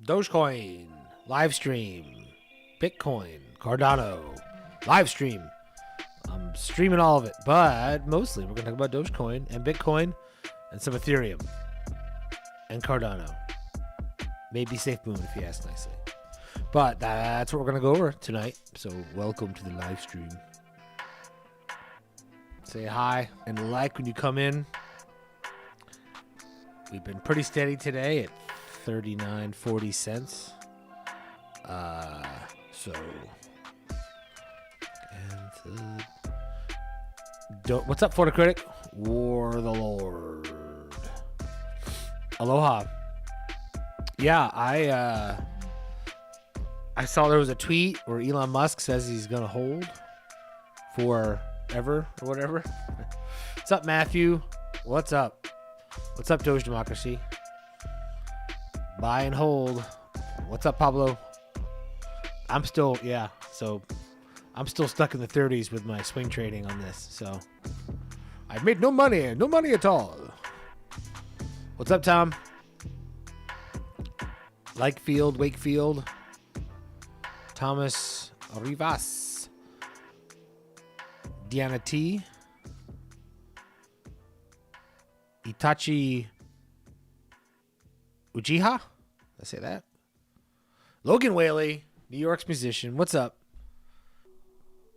Dogecoin, live stream, Bitcoin, Cardano, live stream. I'm streaming all of it, but mostly we're going to talk about Dogecoin and Bitcoin and some Ethereum and Cardano. Maybe Safe Moon if you ask nicely. But that's what we're going to go over tonight. So welcome to the live stream. Say hi and like when you come in. We've been pretty steady today at 39.40 cents. What's up, Florida Critic? War the Lord. Aloha. Yeah, I saw there was a tweet where Elon Musk says he's gonna hold forever or whatever. What's up, Matthew? What's up? What's up, Doge Democracy? Buy and hold. What's up, Pablo? I'm still stuck in the 30s with my swing trading on this. So I've made no money at all. What's up, Tom? Lakefield, Wakefield, Thomas Rivas, Diana T, Itachi Uchiha, did I say that? Logan Whaley, New York's musician. What's up?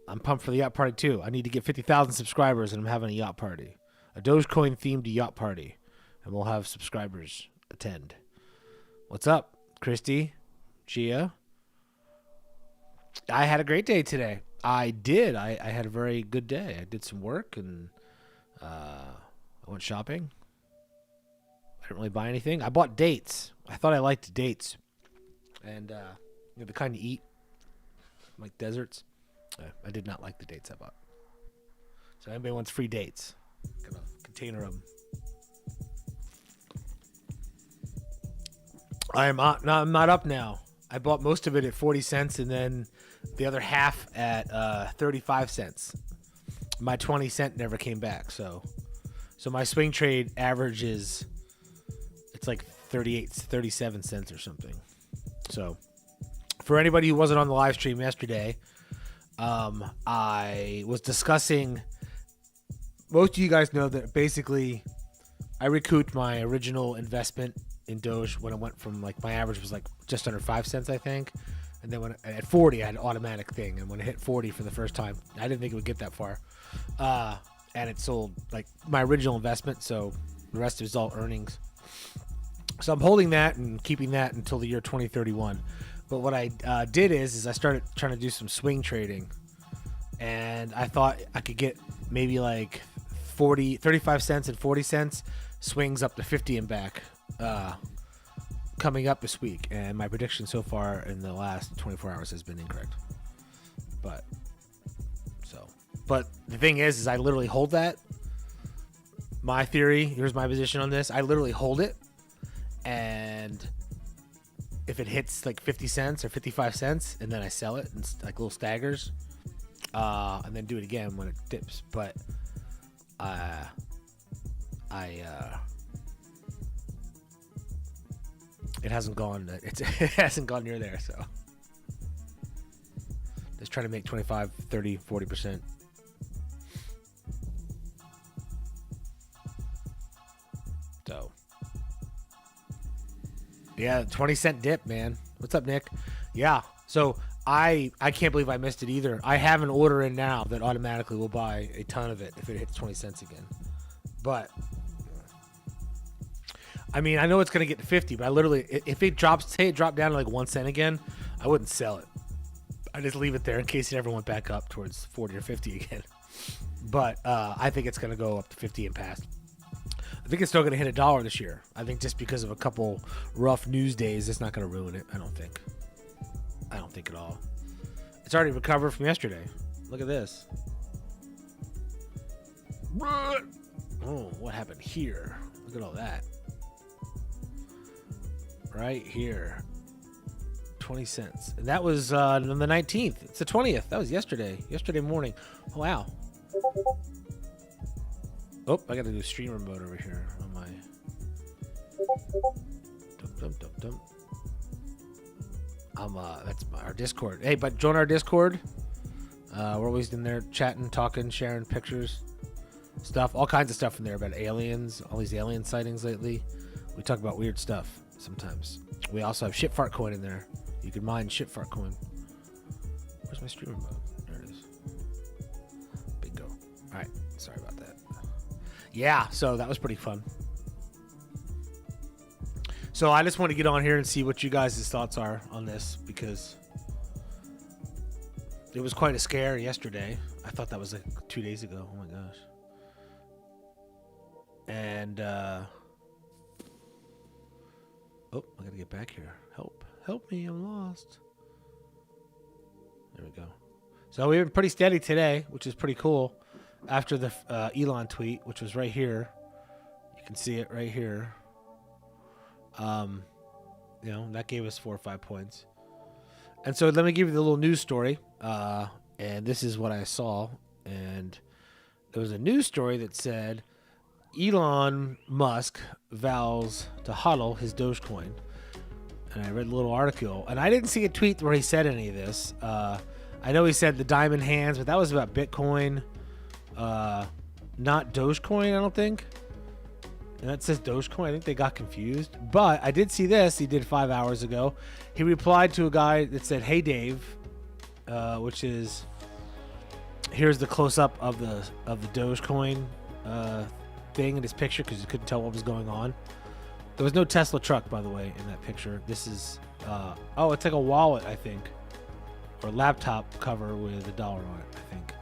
I'm pumped for the yacht party too. I need to get 50,000 subscribers and I'm having a yacht party. A Dogecoin themed yacht party. And we'll have subscribers attend. What's up, Christy? Gia? I had a great day today. I did. I had a very good day. I did some work and I went shopping. I didn't really buy anything. I bought dates. I thought I liked dates. And the kind you eat, like deserts. I did not like the dates I bought. So anybody wants free dates, got a container of them. I'm not up now. I bought most of it at 40 cents and then the other half at 35 cents. My 20 cent never came back. So my swing trade averages, it's like 37 cents or something. So for anybody who wasn't on the live stream yesterday, I was discussing, most of you guys know that basically I recouped my original investment in Doge when it went from, like, my average was like just under 5 cents, I think. And then when at 40, I had an automatic thing. And when it hit 40 for the first time, I didn't think it would get that far. And it sold like my original investment. So the rest is all earnings. So I'm holding that and keeping that until the year 2031. But what I did is I started trying to do some swing trading. And I thought I could get maybe like 35 cents and 40 cents swings up to 50 and back coming up this week. And my prediction so far in the last 24 hours has been incorrect. But the thing is I literally hold that. My theory, here's my position on this. I literally hold it. And if it hits like 50 cents or 55 cents, and then I sell it in like little staggers, and then do it again when it dips. But it hasn't gone. It hasn't gone near there. So just trying to make 25, 30, 40%. So yeah, 20 cent dip, man. What's up, Nick? Yeah. So I can't believe I missed it either. I have an order in now that automatically will buy a ton of it if it hits 20 cents again. But I mean, I know it's going to get to 50, but I literally, if it drops, say it dropped down to like 1 cent again, I wouldn't sell it. I just leave it there in case it ever went back up towards 40 or 50 again. But I think it's going to go up to 50 and past. I think it's still going to hit $1 this year. I think just because of a couple rough news days, it's not going to ruin it. I don't think at all. It's already recovered from yesterday. Look at this. Oh, what happened here? Look at all that. Right here. 20 cents. And that was on the 19th. It's the 20th. That was yesterday. Yesterday morning. Oh, wow. Oh, I got to do streamer mode over here on my... Dum, dum, dum, dum. That's our Discord. Hey, but join our Discord. We're always in there chatting, talking, sharing pictures, stuff, all kinds of stuff in there about aliens, all these alien sightings lately. We talk about weird stuff sometimes. We also have Shitfart Coin in there. You can mine Shitfart Coin. Where's my streamer mode? There it is. Bingo. All right. Sorry about that. Yeah, so that was pretty fun. So I just want to get on here and see what you guys' thoughts are on this, because it was quite a scare yesterday. I thought that was like 2 days ago. Oh my gosh. And oh, I gotta get back here. Help me, I'm lost. There we go. So we've been pretty steady today, which is pretty cool. After the Elon tweet, which was right here, you can see it right here. You know, that gave us 4 or 5 points. And so let me give you the little news story. And this is what I saw. And there was a news story that said Elon Musk vows to HODL his Dogecoin. And I read a little article, and I didn't see a tweet where he said any of this. I know he said the diamond hands, but that was about Bitcoin, not Dogecoin, I don't think. And that says Dogecoin. I think they got confused. But I did see this. He did 5 hours ago. He replied to a guy that said, "Hey Dave," which is, here's the close up of the Dogecoin thing in his picture, because you couldn't tell what was going on. There was no Tesla truck, by the way, in that picture. This is oh, it's like a wallet, I think, or laptop cover with $1 on it, I think.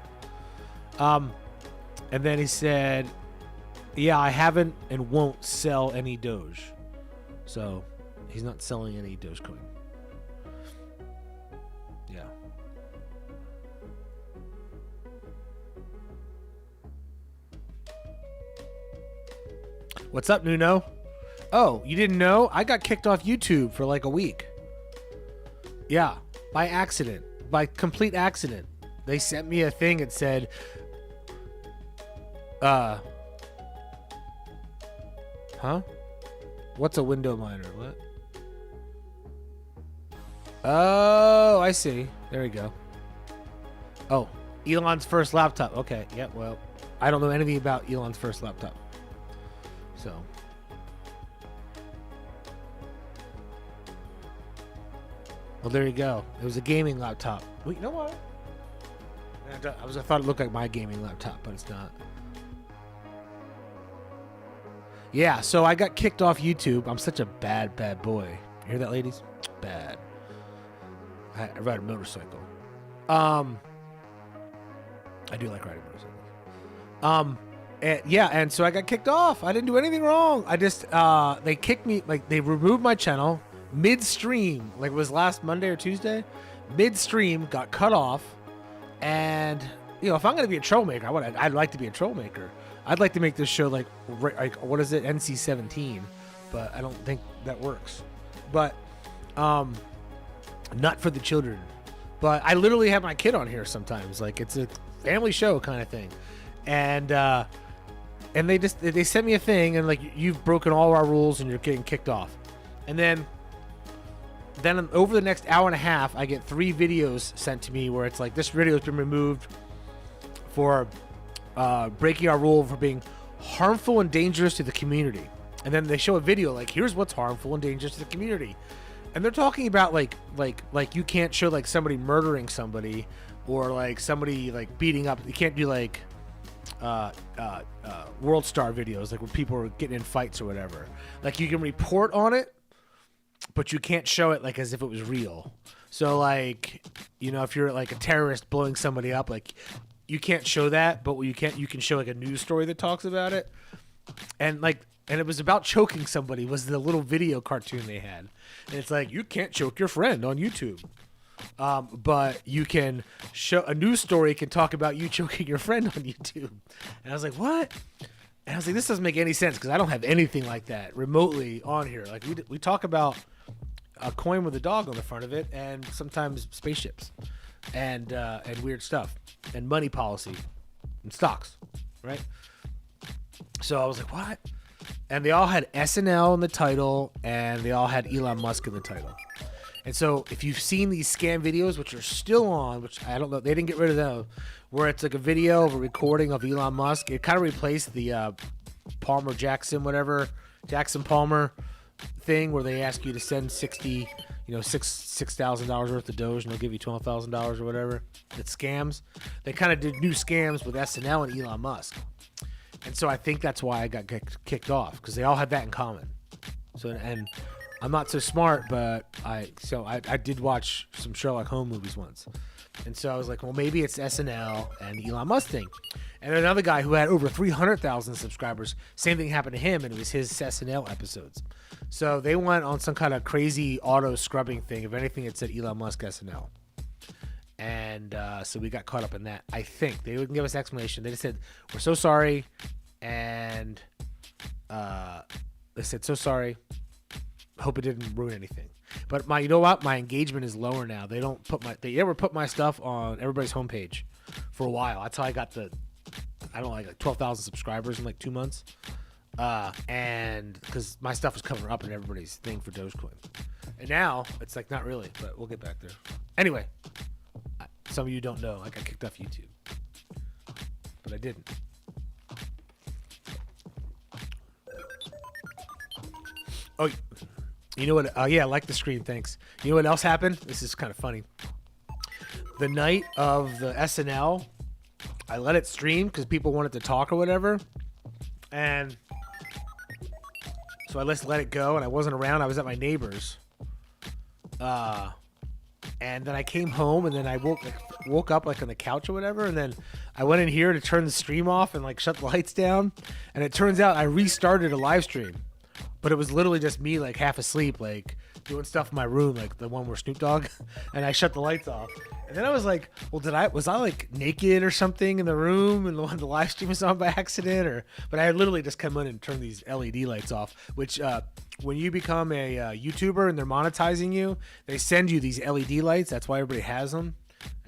And then he said, "Yeah, I haven't and won't sell any Doge." So he's not selling any Dogecoin. Yeah. What's up, Nuno? Oh, you didn't know? I got kicked off YouTube for like a week. Yeah, by accident. By complete accident. They sent me a thing that said, huh? What's a window miner? What? Oh, I see. There we go. Oh, Elon's first laptop. Okay, yeah, well, I don't know anything about Elon's first laptop. So. Well, there you go. It was a gaming laptop. Well, you know what? I thought it looked like my gaming laptop, but it's not. Yeah, so I got kicked off YouTube. I'm such a bad boy. You hear that, ladies? Bad. I ride a motorcycle. I do like riding motorcycles. And so I got kicked off. I didn't do anything wrong. I just they kicked me, like they removed my channel midstream, like it was last Monday or Tuesday. Midstream got cut off, and you know, if I'm gonna be a troublemaker, I'd like to be a troublemaker. I'd like to make this show like what is it, NC-17, but I don't think that works. But not for the children. But I literally have my kid on here sometimes, like it's a family show kind of thing, and they sent me a thing, and like, you've broken all our rules and you're getting kicked off. And then over the next hour and a half, I get 3 videos sent to me where it's like, this video has been removed for breaking our rule for being harmful and dangerous to the community. And then they show a video like, here's what's harmful and dangerous to the community. And they're talking about like you can't show like somebody murdering somebody, or like somebody like beating up. You can't do like World Star videos, like when people are getting in fights or whatever. Like, you can report on it, but you can't show it like as if it was real. So like, you know, if you're like a terrorist blowing somebody up, like you can't show that, but you can show like a news story that talks about it. And it was about choking somebody, was the little video cartoon they had. And it's like, you can't choke your friend on YouTube. But you can show a news story can talk about you choking your friend on YouTube. And I was like, what? And I was like, this doesn't make any sense, because I don't have anything like that remotely on here. Like we talk about a coin with a dog on the front of it, and sometimes spaceships, and weird stuff, and money policy, and stocks, right? So I was like, what? And they all had SNL in the title, and they all had Elon Musk in the title. And so if you've seen these scam videos, which are still on, which I don't know, they didn't get rid of them, where it's like a video of a recording of Elon Musk. It kind of replaced the Palmer Jackson, whatever, Jackson Palmer thing where they ask you to send $6,000 worth of Doge and they'll give you $12,000 or whatever. It's scams. They kind of did new scams with SNL and Elon Musk. And so I think that's why I got kicked off, because they all had that in common. So, and I'm not so smart, but I did watch some Sherlock Holmes movies once. And so I was like, well, maybe it's SNL and the Elon Musk thing. And another guy who had over 300,000 subscribers, same thing happened to him, and it was his SNL episodes. So they went on some kind of crazy auto scrubbing thing. If anything, it said Elon Musk SNL. And so we got caught up in that. I think they wouldn't give us explanation. They just said, we're so sorry. And they said, so sorry. Hope it didn't ruin anything. But you know what? My engagement is lower now. They never put my stuff on everybody's homepage for a while. That's how I got like 12,000 subscribers in like 2 months. And because my stuff was coming up in everybody's thing for Dogecoin. And now it's like, not really, but we'll get back there. Anyway, some of you don't know, I got kicked off YouTube, but I didn't. Oh, you know what? Yeah, I like the screen. Thanks. You know what else happened? This is kind of funny. The night of the SNL, I let it stream because people wanted to talk or whatever. And so I let it go, and I wasn't around. I was at my neighbor's. And then I came home, and then I woke up like on the couch or whatever, and then I went in here to turn the stream off and like shut the lights down. And it turns out I restarted a live stream. But it was literally just me, like, half asleep, like, doing stuff in my room, like the one where Snoop Dogg, and I shut the lights off. And then I was like, well, was I, like, naked or something in the room, and the live stream was on by accident? But I literally just come in and turn these LED lights off, which, when you become a YouTuber and they're monetizing you, they send you these LED lights. That's why everybody has them.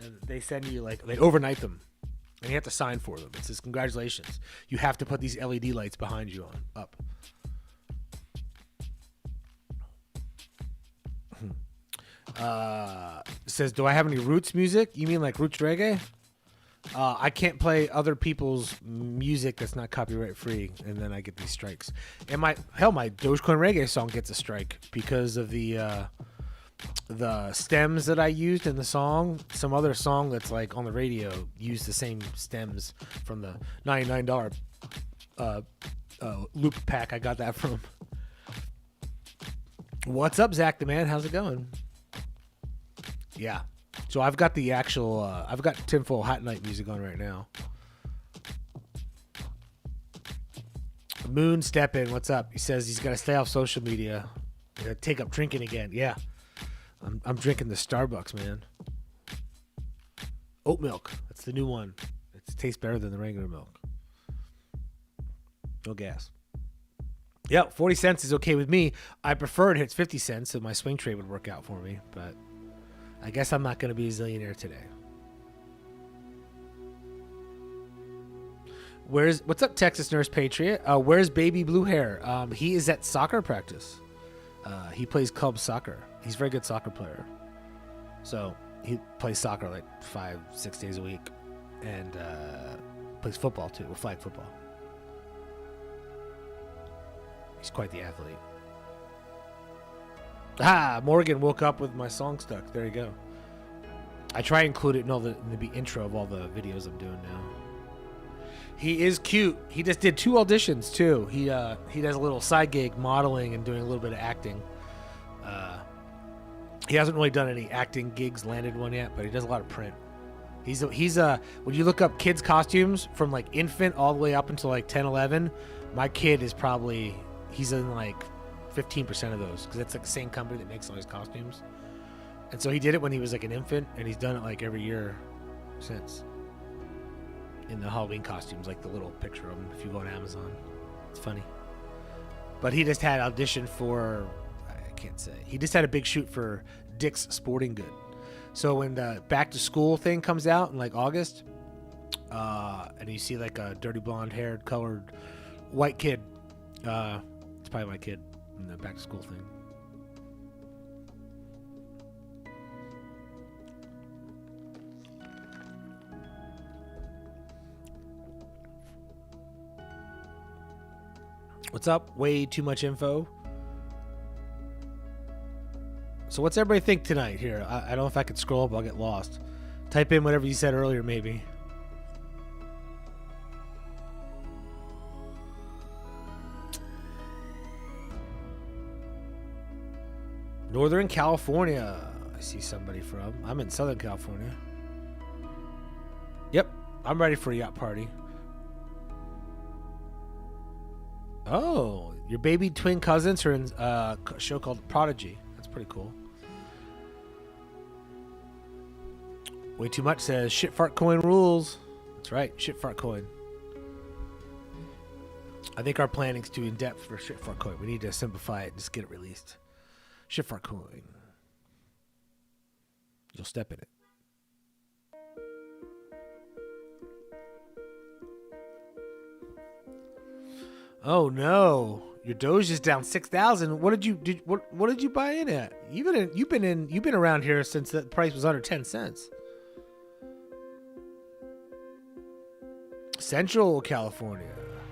And they send you, like, they overnight them. And you have to sign for them. It says, congratulations. You have to put these LED lights behind you up. Says, do I have any roots music? You mean like roots reggae? I can't play other people's music that's not copyright free, and then I get these strikes. And my Dogecoin reggae song gets a strike because of the stems that I used in the song. Some other song that's like on the radio used the same stems from the $99 loop pack I got that from. What's up, Zach the Man? How's it going? Yeah. So I've got the actual, I've got Tinfoil Hat Night music on right now. Moon Step In, what's up? He says he's got to stay off social media. Take up drinking again. Yeah. I'm drinking the Starbucks, man. Oat milk. That's the new one. It tastes better than the regular milk. No gas. Yep, 40 cents is okay with me. I prefer it hits 50 cents, so my swing trade would work out for me, but I guess I'm not going to be a zillionaire today. What's up, Texas Nurse Patriot? Where's baby blue hair? He is at soccer practice. He plays club soccer. He's a very good soccer player. So he plays soccer like 5-6 days a week, and plays football too, or flag football. He's quite the athlete. Morgan woke up with my song stuck. There you go. I try to include it in the intro of all the videos I'm doing now. He is cute. He just did 2 auditions too. He does a little side gig modeling and doing a little bit of acting. He hasn't really done any acting gigs, landed one yet, but he does a lot of print. He's when you look up kids costumes from like infant all the way up until like 10, 11, my kid is probably, he's in like 15% of those, because it's like the same company that makes all his costumes. And so he did it when he was like an infant, and he's done it like every year since. In the Halloween costumes, like the little picture of him if you go on Amazon. It's funny. But he just had audition for, I can't say. He just had a big shoot for Dick's Sporting Good. So when the back to school thing comes out in like August, and you see like a dirty blonde haired colored white kid, it's probably my kid in the back to school thing. What's up? Way too much info. So what's everybody think tonight here? I don't know if I could scroll up. I'll get lost. Type in whatever you said earlier, maybe. Northern California. I see somebody from. I'm in Southern California. Yep. I'm ready for a yacht party. Oh, your baby twin cousins are in a show called Prodigy. That's pretty cool. Way too much says shit fart coin rules. That's right, shit fart coin. I think our planning's too in depth for shit fart coin. We need to simplify it and just get it released. Shit fart coin. You'll step in it. Oh no, your Doge is down 6,000. What did you buy in at? You've been around here since the price was under 10 cents. Central California.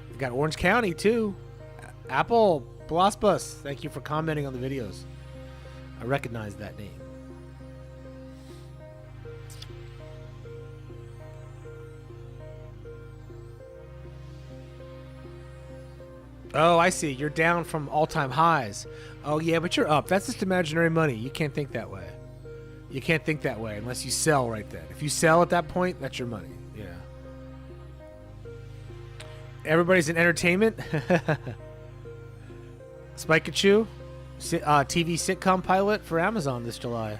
We've got Orange County too. Apple Blospus. Thank you for commenting on the videos. I recognize that name. Oh, I see. You're down from all-time highs. Oh, yeah, but you're up. That's just imaginary money. You can't think that way. You can't think that way unless you sell right then. If you sell at that point, that's your money. Yeah. Everybody's in entertainment. Spikachu, TV sitcom pilot for Amazon this July.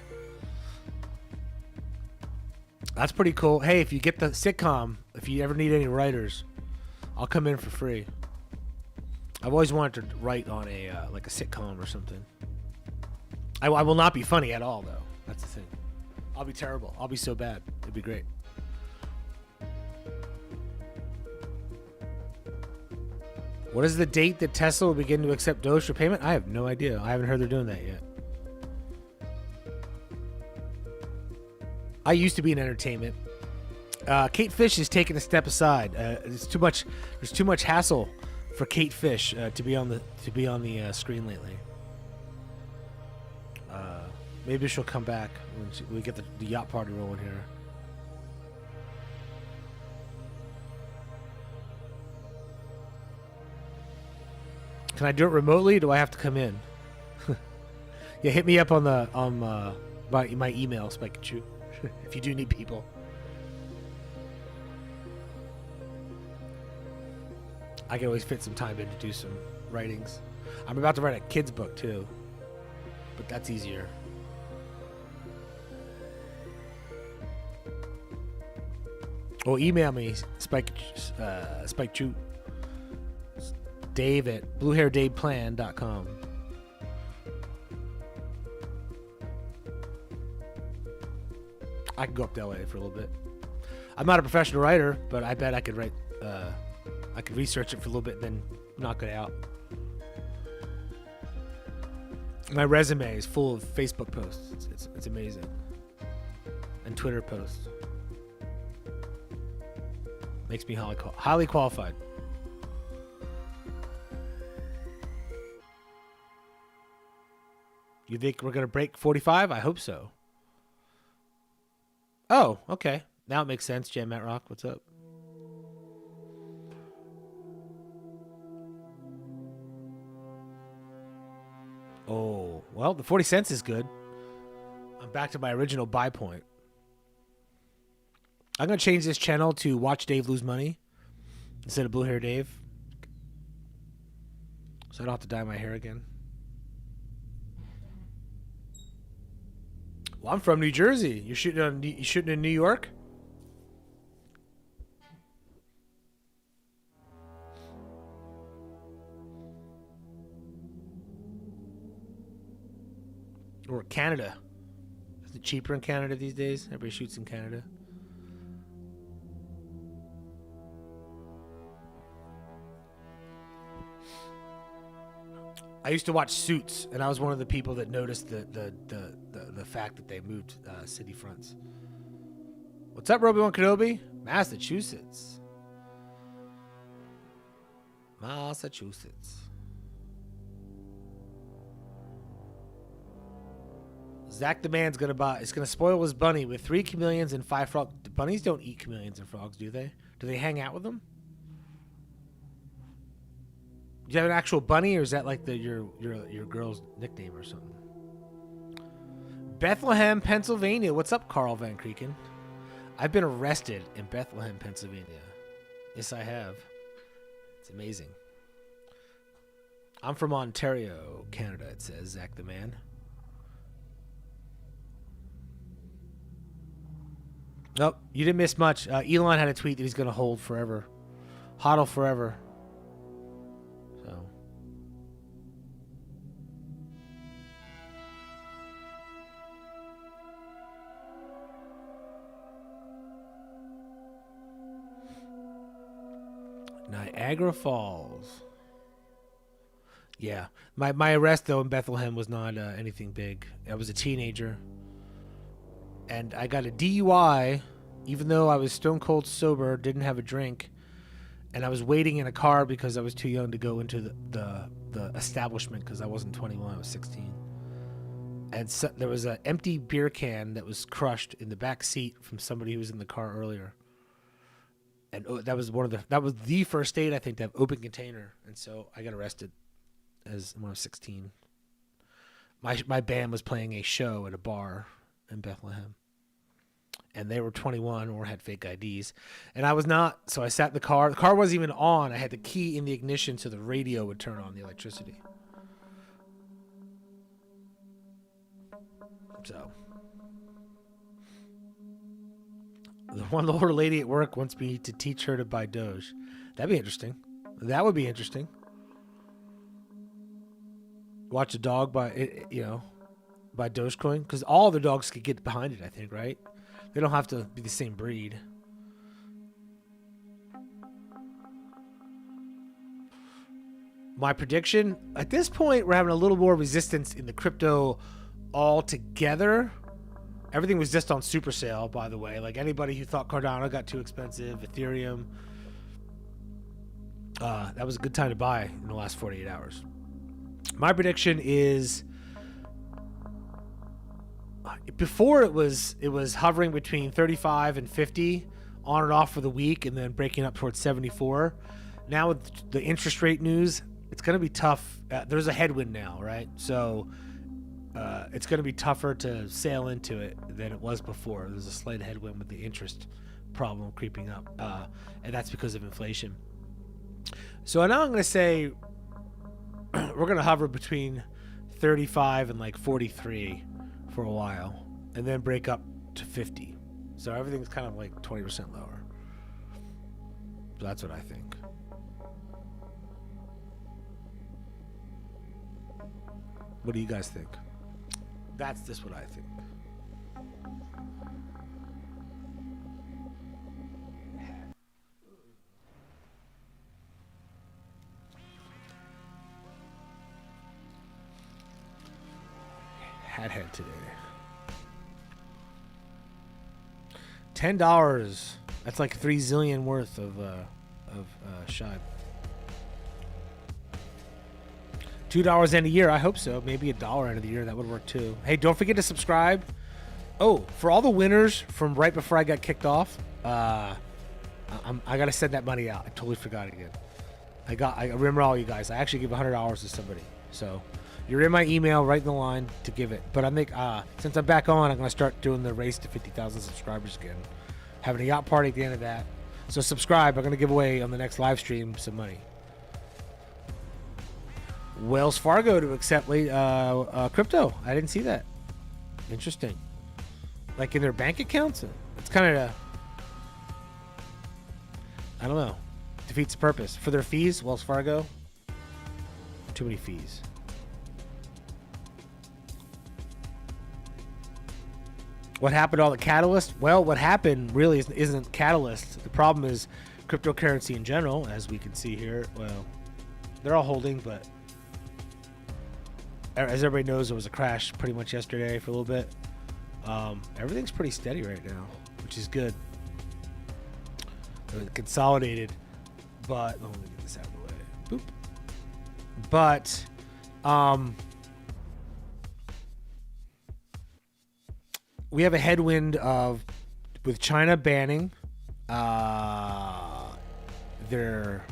That's pretty cool. Hey, if you get the sitcom, if you ever need any writers, I'll come in for free. I've always wanted to write on a like a sitcom or something. I will not be funny at all, though. That's the thing. I'll be terrible. I'll be so bad. It'd be great. What is the date that Tesla will begin to accept Doge for payment? I have no idea. I haven't heard they're doing that yet. I used to be in entertainment. Kate Fish is taking a step aside. It's too much. There's too much hassle for Kate Fish to be on the screen lately. Maybe she'll come back when we get the yacht party rolling here. Can I do it remotely? Or do I have to come in? Yeah, hit me up on the my email, Spikachu, if you do need people. I can always fit some time in to do some writings. I'm about to write a kid's book too, but that's easier. Well, email me, Spikechu, Dave at bluehairdaveplan.com. I can go up to LA for a little bit. I'm not a professional writer, but I bet I could write. I could research it for a little bit and then knock it out. My resume is full of Facebook posts. It's amazing. And Twitter posts. Makes me highly qualified. You think we're going to break 45? I hope so. Oh, okay. Now it makes sense. Jam Matt Rock, what's up? Oh, well, the 40 cents is good. I'm back to my original buy point. I'm going to change this channel to Watch Dave Lose Money instead of Blue Hair Dave. So I don't have to dye my hair again. Well, I'm from New Jersey. You shooting in New York? Or Canada. Is it cheaper in Canada these days? Everybody shoots in Canada. I used to watch Suits, and I was one of the people that noticed the fact that they moved city fronts. What's up, Roby-Wan Kenobi? Massachusetts. Massachusetts. Zach the man's gonna buy. It's gonna spoil his bunny with 3 chameleons and 5 frogs. Bunnies don't eat chameleons and frogs, do they? Do they hang out with them? Do you have an actual bunny, or is that like your girl's nickname or something? Bethlehem, Pennsylvania. What's up, Carl Van Creeken? I've been arrested in Bethlehem, Pennsylvania. Yes, I have. It's amazing. I'm from Ontario, Canada, it says, Zach the man. Nope, you didn't miss much. Elon had a tweet that he's going to hold forever. HODL forever. So. Niagara Falls. Yeah. My arrest, though, in Bethlehem was not anything big. I was a teenager. And I got a DUI, even though I was stone cold sober, didn't have a drink. And I was waiting in a car because I was too young to go into the establishment because I wasn't 21, I was 16. And so, there was an empty beer can that was crushed in the back seat from somebody who was in the car earlier. And that was the first state, I think, to have open container. And so I got arrested when I was 16. My band was playing a show at a bar in Bethlehem. And they were 21 or had fake IDs. And I was not, so I sat in the car. The car wasn't even on. I had the key in the ignition so the radio would turn on the electricity. So. One older lady at work wants me to teach her to buy Doge. That'd be interesting. That would be interesting. Watch a dog buy Dogecoin. Because all the dogs could get behind it, I think, right? They don't have to be the same breed. My prediction, at this point, we're having a little more resistance in the crypto altogether. Everything was just on super sale, by the way. Like anybody who thought Cardano got too expensive, Ethereum, that was a good time to buy in the last 48 hours. My prediction is, before it was hovering between 35 and 50 on and off for the week and then breaking up towards 74. Now with the interest rate news, it's going to be tough. There's a headwind now, right? So it's going to be tougher to sail into it than it was before. There's a slight headwind with the interest problem creeping up, and that's because of inflation. So now I'm going to say we're going to hover between 35 and like 43 for a while, and then break up to 50. So everything's kind of like 20% lower. So that's what I think. What do you guys think? That's just what I think. Head today. $10. That's like 3 zillion worth of shot. $2 end of year. I hope so. Maybe $1 end of the year. That would work too. Hey, don't forget to subscribe. Oh, for all the winners from right before I got kicked off, I got to send that money out. I totally forgot again. I remember all you guys. I actually give $100 to somebody. So you're in my email right in the line to give it. But I think since I'm back on, I'm going to start doing the race to 50,000 subscribers again. Having a yacht party at the end of that. So subscribe. I'm going to give away on the next live stream some money. Wells Fargo to accept crypto. I didn't see that. Interesting. Like in their bank accounts? It's kind of, I don't know. Defeats the purpose. For their fees, Wells Fargo, too many fees. What happened to all the catalysts? Well, what happened really isn't catalyst. The problem is cryptocurrency in general, as we can see here. Well, they're all holding, but as everybody knows, there was a crash pretty much yesterday for a little bit. Everything's pretty steady right now, which is good. Consolidated, but let me get this out of the way. Boop. But we have a headwind of with China banning their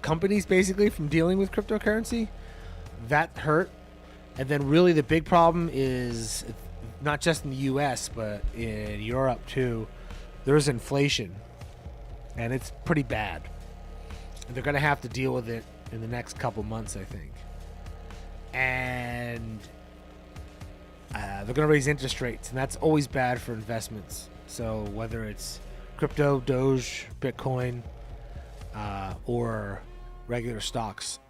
companies basically from dealing with cryptocurrency. That hurt. And then really the big problem is not just in the US, but in Europe too. There's inflation, and it's pretty bad. And they're going to have to deal with it in the next couple months, I think. And they're going to raise interest rates, and that's always bad for investments. So whether it's crypto, Doge, Bitcoin, or regular stocks,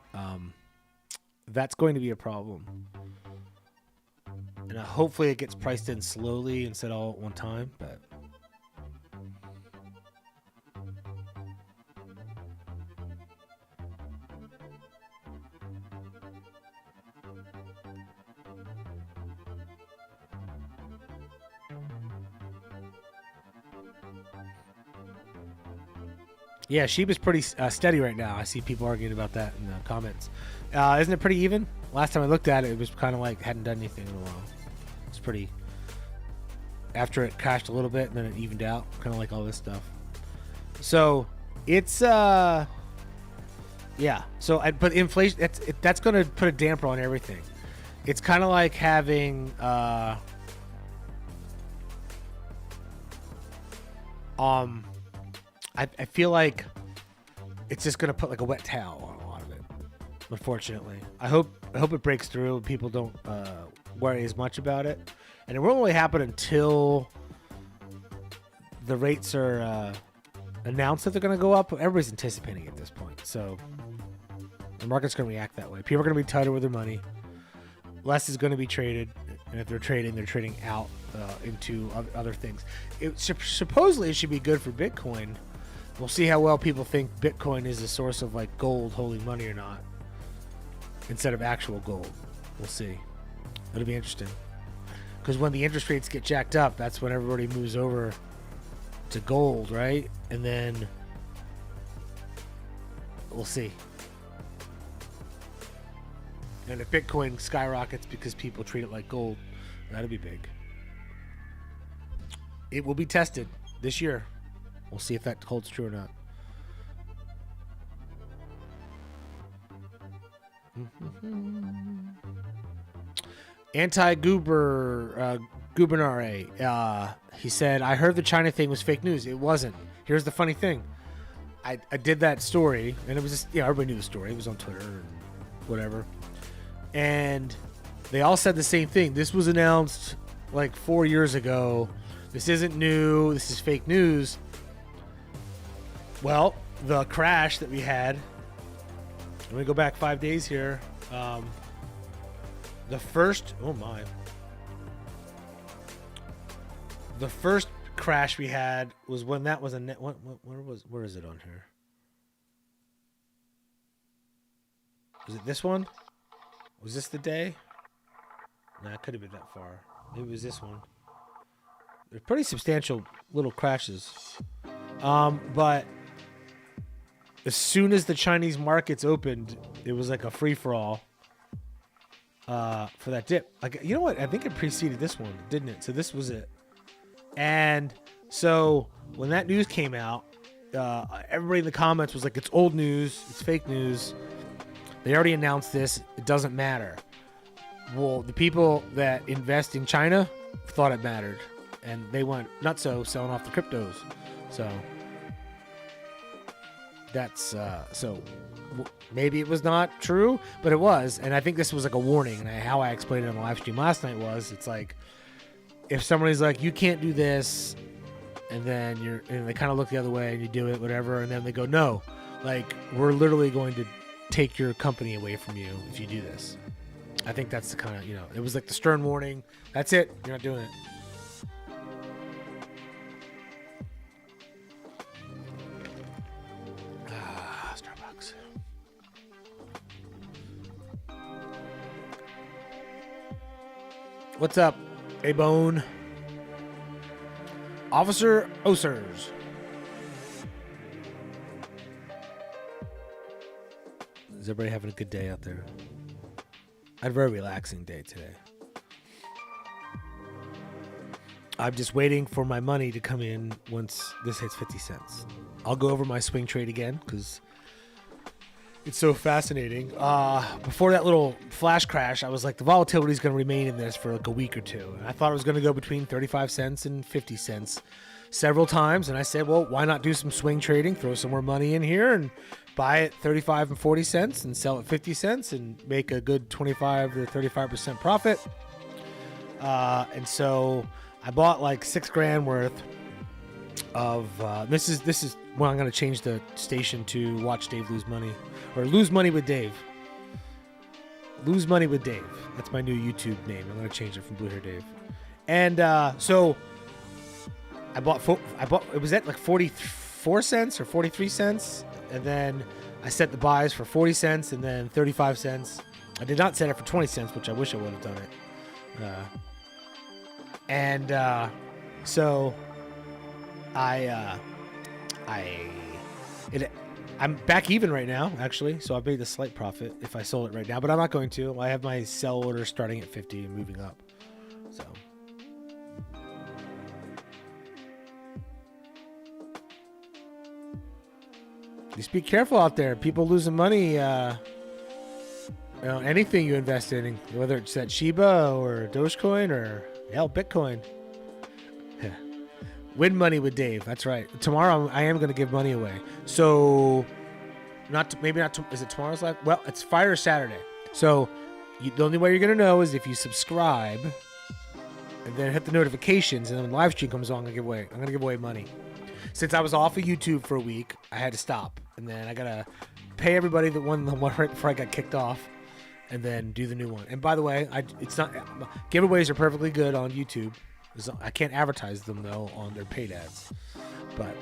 that's going to be a problem. And hopefully it gets priced in slowly instead of all at one time. But yeah, SHIB is pretty steady right now. I see people arguing about that in the comments. Isn't it pretty even? Last time I looked at it, it was kind of like hadn't done anything in a while. It's pretty. After it crashed a little bit and then it evened out, kind of like all this stuff. So it's yeah. So but inflation that's going to put a damper on everything. It's kind of like having I feel like it's just gonna put like a wet towel on a lot of it. Unfortunately, I hope it breaks through and people don't worry as much about it. And it won't really happen until the rates are announced that they're gonna go up. Everybody's anticipating it at this point, so the market's gonna react that way. People are gonna be tighter with their money. Less is gonna be traded, and if they're trading out into other things. Supposedly it should be good for Bitcoin. We'll see how well people think Bitcoin is a source of like gold holding money or not, instead of actual gold. We'll see. It'll be interesting, because when the interest rates get jacked up, that's when everybody moves over to gold, right? And then we'll see. And if Bitcoin skyrockets because people treat it like gold, that'll be big. It will be tested this year. We'll see if that holds true or not. Gubernare, he said, I heard the China thing was fake news. It wasn't. Here's the funny thing. I did that story, and it was just, everybody knew the story. It was on Twitter and whatever. And they all said the same thing. This was announced like 4 years ago. This isn't new. This is fake news. Well, the crash that we had, let me go back 5 days here. The first crash we had was when that was a net. Where is it on here? Was it this one? Was this the day? Nah, it could have been that far. Maybe it was this one. They're pretty substantial little crashes. But as soon as the Chinese markets opened, it was like a free-for-all for that dip. Like, you know what? I think it preceded this one, didn't it? So this was it. And so when that news came out, everybody in the comments was like, it's old news. It's fake news. They already announced this. It doesn't matter. Well, the people that invest in China thought it mattered. And they went nutso selling off the cryptos. So that's maybe it was not true, but it was. And I think this was like a warning. And how I explained it on the live stream last night was, it's like, if somebody's like, you can't do this, and then and they kind of look the other way and you do it, whatever, and then they go, no, like, we're literally going to take your company away from you if you do this. I think that's the kind of, it was like the stern warning. That's it. You're not doing it. Starbucks. What's up, A-Bone? Officer Osers. Is everybody having a good day out there? I had a very relaxing day today. I'm just waiting for my money to come in once this hits 50 cents. I'll go over my swing trade again because it's so fascinating. Before that little flash crash, I was like, the volatility is going to remain in this for like a week or two. And I thought it was going to go between 35 cents and 50 cents several times. And I said, well, why not do some swing trading, throw some more money in here and buy it 35 and 40 cents and sell it 50 cents and make a good 25 to 35% profit. And so I bought like $6,000 worth of, this is when I'm going to change the station to watch Dave lose money, or lose money with Dave. Lose money with Dave. That's my new YouTube name. I'm going to change it from Blue Hair Dave. And so I bought, it was at like 44 cents or 43 cents. And then I set the buys for 40 cents and then 35 cents. I did not set it for 20 cents, which I wish I would have done it. So I'm back even right now, actually. So I made a slight profit if I sold it right now, but I'm not going to. I have my sell order starting at 50 and moving up. So just be careful out there. People losing money. Anything you invest in, whether it's at Shiba or Dogecoin or hell, Bitcoin. Win money with Dave. That's right. Tomorrow I am going to give money away. So is it tomorrow's live? Well, it's Fire Saturday. So the only way you're going to know is if you subscribe and then hit the notifications, and then when the live stream comes on, I'm going to give away money. Since I was off of YouTube for a week, I had to stop. And then I got to pay everybody the one right before I got kicked off, and then do the new one. And by the way, giveaways are perfectly good on YouTube. I can't advertise them though on their paid ads. But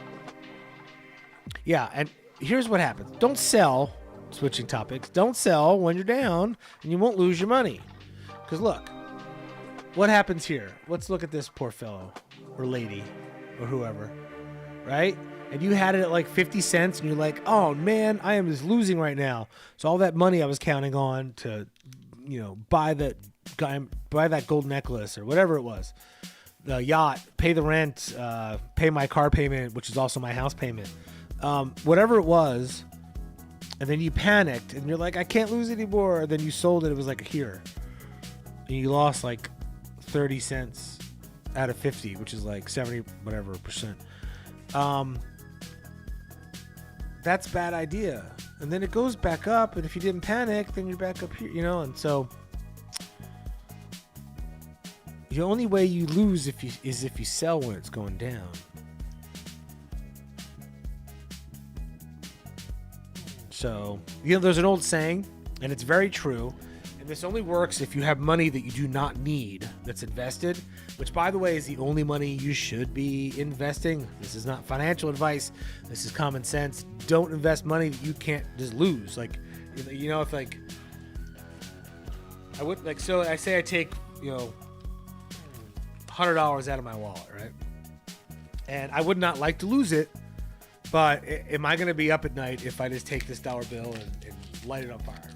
yeah, and here's what happens. Don't sell, switching topics, don't sell when you're down and you won't lose your money. Because look, what happens here? Let's look at this poor fellow or lady or whoever, right? And you had it at like 50 cents and you're like, oh man, I am just losing right now. So all that money I was counting on to, buy that gold necklace or whatever it was, the yacht, pay the rent, pay my car payment, which is also my house payment, whatever it was. And then you panicked and you're like, I can't lose anymore. And then you sold it. It was like here. And you lost like 30 cents out of 50, which is like 70 whatever percent. That's a bad idea. And then it goes back up. And if you didn't panic, then you're back up here, and so the only way you lose is if you sell when it's going down. So, there's an old saying, and it's very true, and this only works if you have money that you do not need that's invested, which, by the way, is the only money you should be investing. This is not financial advice. This is common sense. Don't invest money that you can't just lose. Like, if like, I would, like, so I say I take, $100 out of my wallet, right? And I would not like to lose it, but am I going to be up at night if I just take this dollar bill and light it on fire?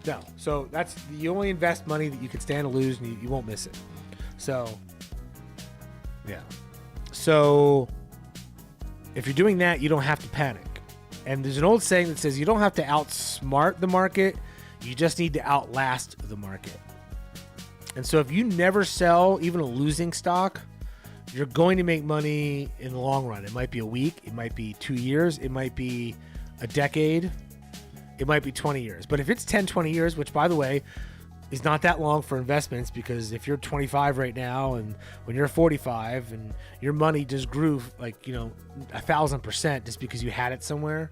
No. So you only invest money that you can stand to lose, and you won't miss it. So, yeah. So if you're doing that, you don't have to panic. And there's an old saying that says you don't have to outsmart the market. You just need to outlast the market. And so if you never sell even a losing stock, you're going to make money in the long run. It might be a week. It might be 2 years. It might be a decade. It might be 20 years. But if it's 10, 20 years, which, by the way, is not that long for investments, because if you're 25 right now and when you're 45 and your money just grew like, 1,000% just because you had it somewhere,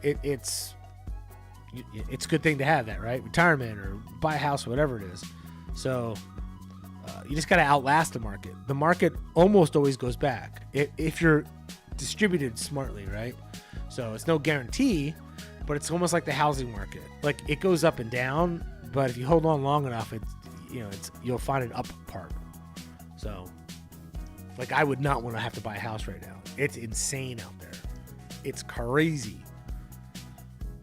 it's a good thing to have that, right? Retirement or buy a house or whatever it is. So you just got to outlast the market. The market almost always goes back if you're distributed smartly, right? So it's no guarantee, but it's almost like the housing market. Like, it goes up and down, but if you hold on long enough, you'll find an up part. So, like, I would not want to have to buy a house right now. It's insane out there. It's crazy.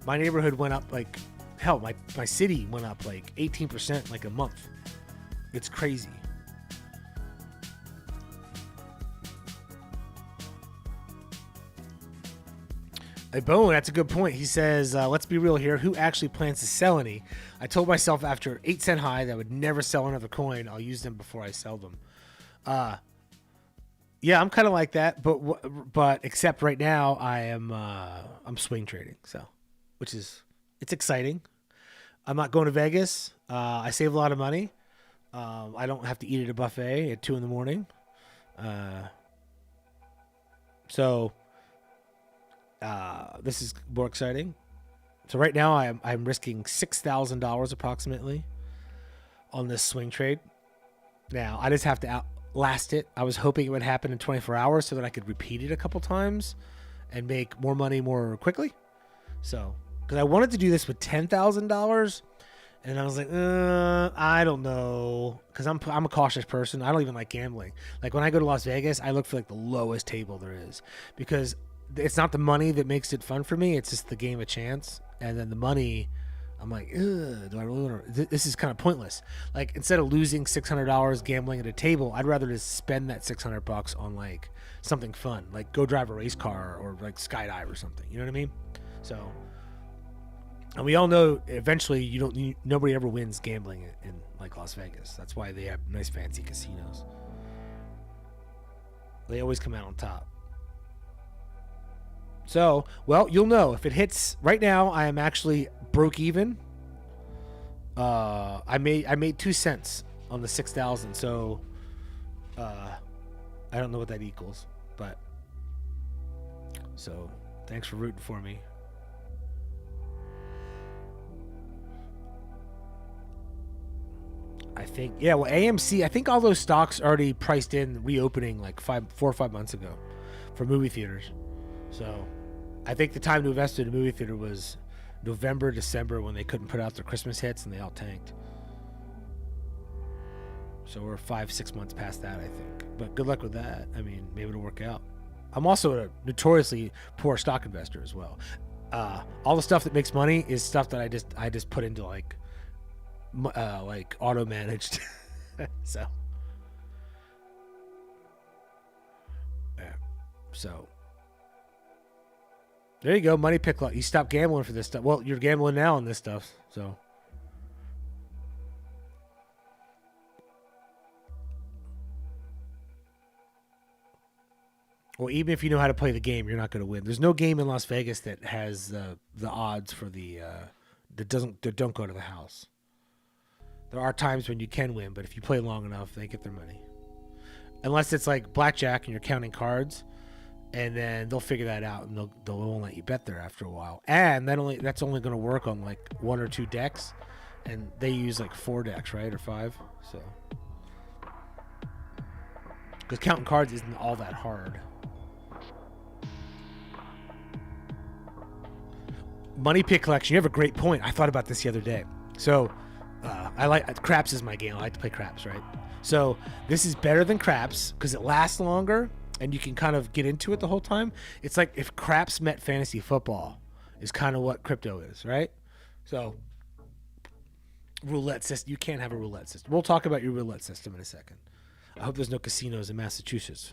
My neighborhood went up like hell, my city went up like 18% like a month. It's crazy. Hey, Bone, that's a good point. He says, let's be real here. Who actually plans to sell any? I told myself after 8-cent high that I would never sell another coin. I'll use them before I sell them. Yeah, I'm kind of like that, but except right now I'm swing trading, so it's exciting. I'm not going to Vegas. I save a lot of money. I don't have to eat at a buffet at 2 a.m. So this is more exciting. So right now I'm risking $6,000 approximately on this swing trade. Now I just have to outlast it. I was hoping it would happen in 24 hours so that I could repeat it a couple times and make more money more quickly. So because I wanted to do this with $10,000, and I was like, I don't know, because I'm a cautious person. I don't even like gambling. Like when I go to Las Vegas, I look for like the lowest table there is, because it's not the money that makes it fun for me. It's just the game of chance, and then the money. I'm like, do I really want to? This is kind of pointless. Like instead of losing $600 gambling at a table, I'd rather just spend that $600 on like something fun, like go drive a race car or like skydive or something. You know what I mean? So. And we all know eventually nobody ever wins gambling in like Las Vegas. That's why they have nice fancy casinos. They always come out on top. So, well, you'll know if it hits. Right now, I am actually broke even. I made 2 cents on the 6,000. So, I don't know what that equals, but so thanks for rooting for me. I think, yeah, well, AMC, I think all those stocks already priced in reopening like 4 or 5 months ago for movie theaters. So I think the time to invest in a movie theater was November, December, when they couldn't put out their Christmas hits and they all tanked. So we're 5-6 months past that, I think. But good luck with that. I mean, maybe it'll work out. I'm also a notoriously poor stock investor as well. All the stuff that makes money is stuff that I just put into like auto managed. So yeah, so there you go. Money pick luck. You stop gambling for this stuff. Well, you're gambling now on this stuff, so well, even if you know how to play the game, you're not going to win. There's no game in Las Vegas that has the odds for the that don't go to the house. There are times when you can win, but if you play long enough, they get their money. Unless it's like blackjack and you're counting cards, and then they'll figure that out and they'll won't let you bet there after a while. And that's only going to work on like 1 or 2 decks, and they use like 4 decks, right, or 5. So because counting cards isn't all that hard. Money pit collection. You have a great point. I thought about this the other day. So. I like craps is my game. I like to play craps, right? So this is better than craps because it lasts longer and you can kind of get into it the whole time. It's like if craps met fantasy football is kind of what crypto is, right? So roulette system. You can't have a roulette system. We'll talk about your roulette system in a second. I hope there's no casinos in Massachusetts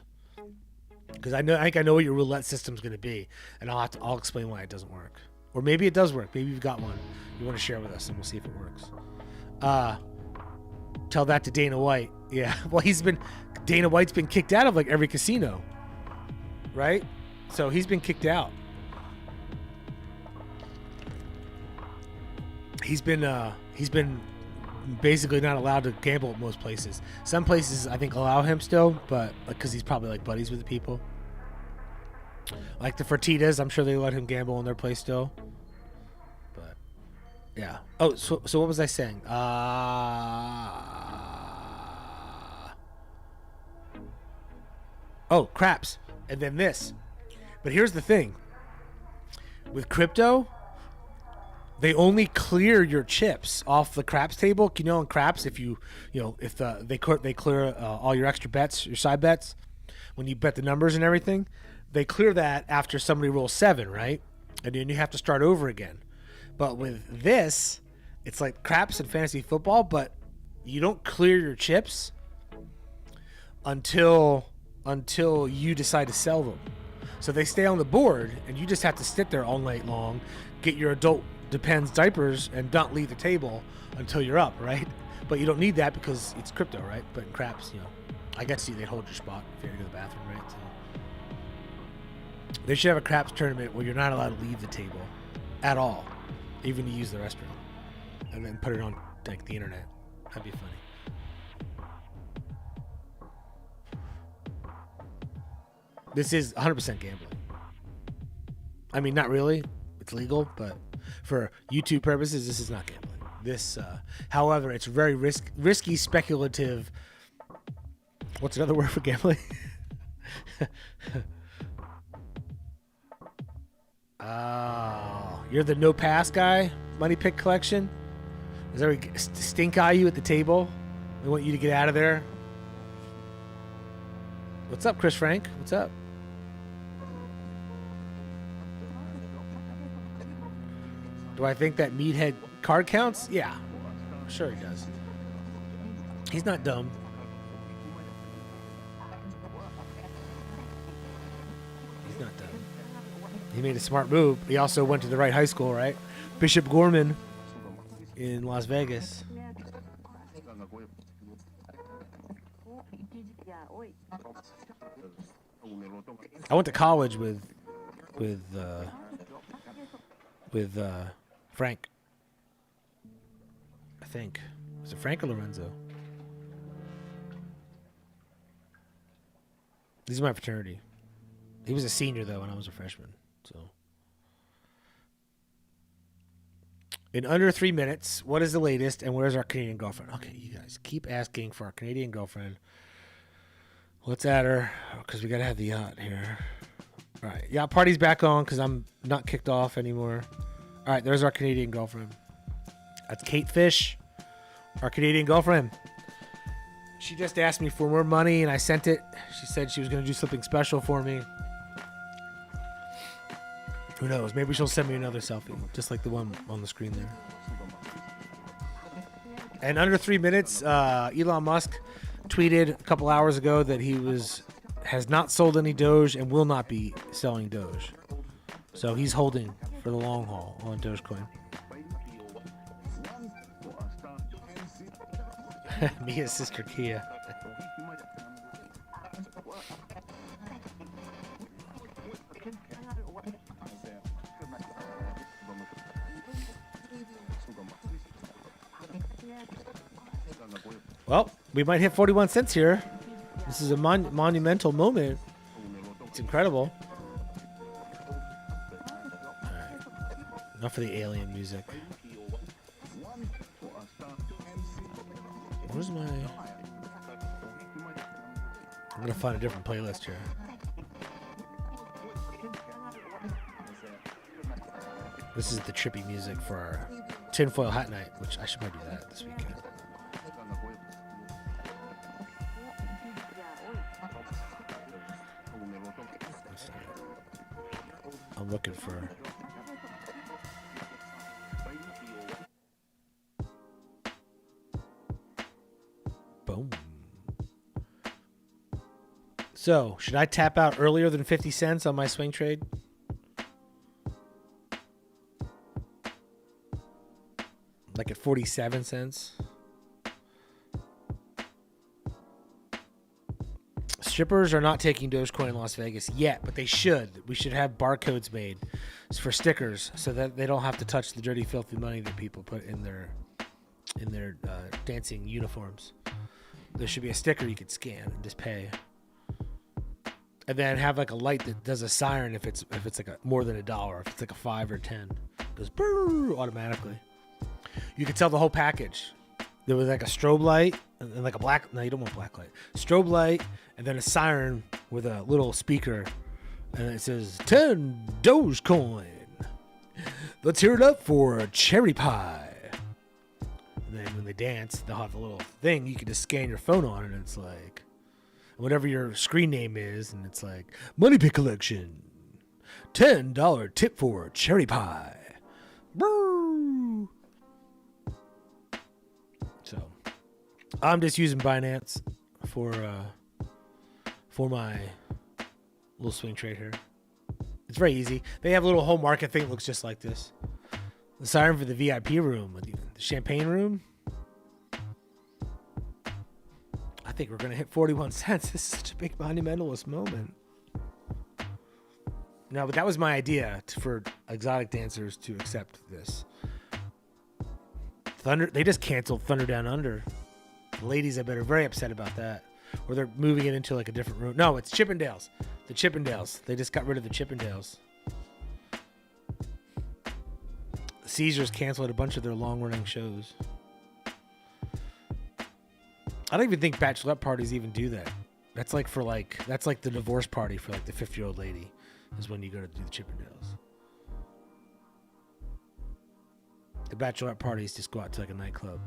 because I think I know what your roulette system's going to be, and I'll explain why it doesn't work. Or maybe it does work. Maybe you've got one you want to share with us, and we'll see if it works. Tell that to Dana White. Yeah. Well, Dana White's been kicked out of like every casino, right? So he's been kicked out. He's been basically not allowed to gamble at most places. Some places I think allow him still, but because he's probably like buddies with the people. Like the Fertitas, I'm sure they let him gamble in their place still. But yeah. Oh, so what was I saying? Oh, craps. And then this. But here's the thing. With crypto, they only clear your chips off the craps table. You know, in craps, if they clear all your extra bets, your side bets, when you bet the numbers and everything, they clear that after somebody rolls 7, right? And then you have to start over again. But with this, it's like craps and fantasy football, but you don't clear your chips until you decide to sell them. So they stay on the board, and you just have to sit there all night long, get your adult Depends diapers, and not leave the table until you're up, right? But you don't need that because it's crypto, right? But in craps, I guess they hold your spot if you have to go to the bathroom, right? So they should have a craps tournament where you're not allowed to leave the table at all, even to use the restroom, and then put it on like the internet. That'd be funny. This is 100% gambling. I mean, not really. It's legal, but for YouTube purposes, this is not gambling. This, however, it's very risky, speculative. What's another word for gambling? Oh, you're the no pass guy? Money pick collection? Is there a stink eye you at the table? They want you to get out of there. What's up, Chris Frank? What's up? Do I think that meathead card counts? Yeah, sure he does. He's not dumb. He's not dumb. He made a smart move. He also went to the right high school, right? Bishop Gorman in Las Vegas. I went to college with Frank. I think. Was it Frank or Lorenzo? These are my fraternity. He was a senior, though, when I was a freshman. So, in under 3 minutes, what is the latest, and where's our Canadian girlfriend? Okay, you guys keep asking for our Canadian girlfriend. Let's add her, because we got to have the yacht here. All right, yacht party's back on, because I'm not kicked off anymore. All right, there's our Canadian girlfriend. That's Kate Fish, our Canadian girlfriend. She just asked me for more money, and I sent it. She said she was going to do something special for me. Who knows? Maybe she'll send me another selfie, just like the one on the screen there. And under 3 minutes, Elon Musk tweeted a couple hours ago that he has not sold any Doge and will not be selling Doge. So he's holding for the long haul on Dogecoin. Mia's sister Kia. Well, we might hit 41 cents here. This is a monumental moment. It's incredible. All right. Enough of the alien music. Where's my... I'm going to find a different playlist here. This is the trippy music for our tinfoil hat night, which I should probably do that this weekend. I'm looking for... Boom. So, should I tap out earlier than 50 cents on my swing trade? Like at 47 cents? Strippers are not taking Dogecoin in Las Vegas yet, but they should. We should have barcodes made for stickers so that they don't have to touch the dirty, filthy money that people put in their dancing uniforms. There should be a sticker you could scan and just pay, and then have like a light that does a siren if it's like more than $1. If it's like a 5 or 10, it goes brrr automatically. You could sell the whole package. There was like a strobe light and like a black. No, you don't want black light. Strobe light and then a siren with a little speaker, and it says 10 Dogecoin. Let's hear it up for Cherry Pie. And then when they dance, they'll have a little thing you can just scan your phone on, and it's like whatever your screen name is, and it's like Money Pit Collection, $10 tip for Cherry Pie. Brrr. So I'm just using Binance for my little swing trade here. It's very easy. They have a little home market thing that looks just like this. The siren for the VIP room, the champagne room. I think we're going to hit 41 cents. This is such a big monumentalist moment. No, but that was my idea for exotic dancers to accept this. Thunder, they just canceled Thunder Down Under. The ladies, I bet, are very upset about that. Or they're moving it into like a different room. No, it's Chippendales. The Chippendales. They just got rid of the Chippendales. The Caesars canceled a bunch of their long-running shows. I don't even think bachelorette parties even do that. That's like the divorce party for like the 50-year-old lady is when you go to do the Chippendales. The bachelorette parties just go out to like a nightclub.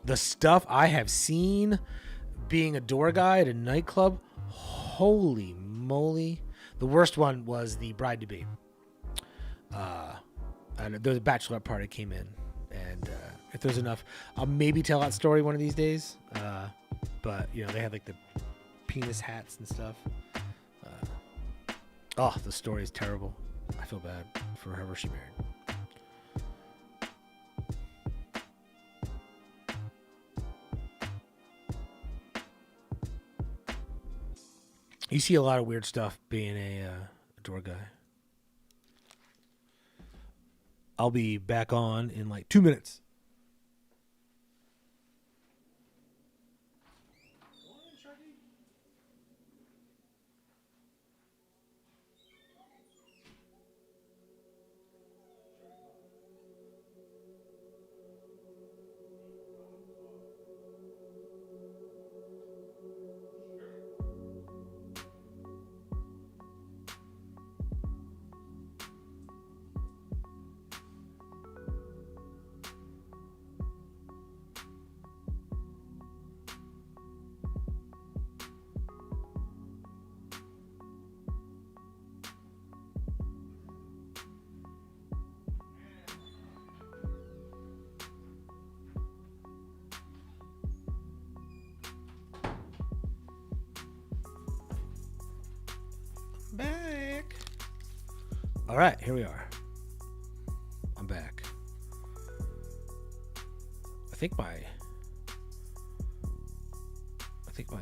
The stuff I have seen being a door guy at a nightclub, holy moly. The worst one was the bride to be. And there was a bachelorette party came in, and if there's enough, I'll maybe tell that story one of these days. But you know, they had like the penis hats and stuff. Oh, the story is terrible. I feel bad for whoever she married. You see a lot of weird stuff being a door guy. I'll be back on in like 2 minutes. Back. All right, here we are. I'm back. I think my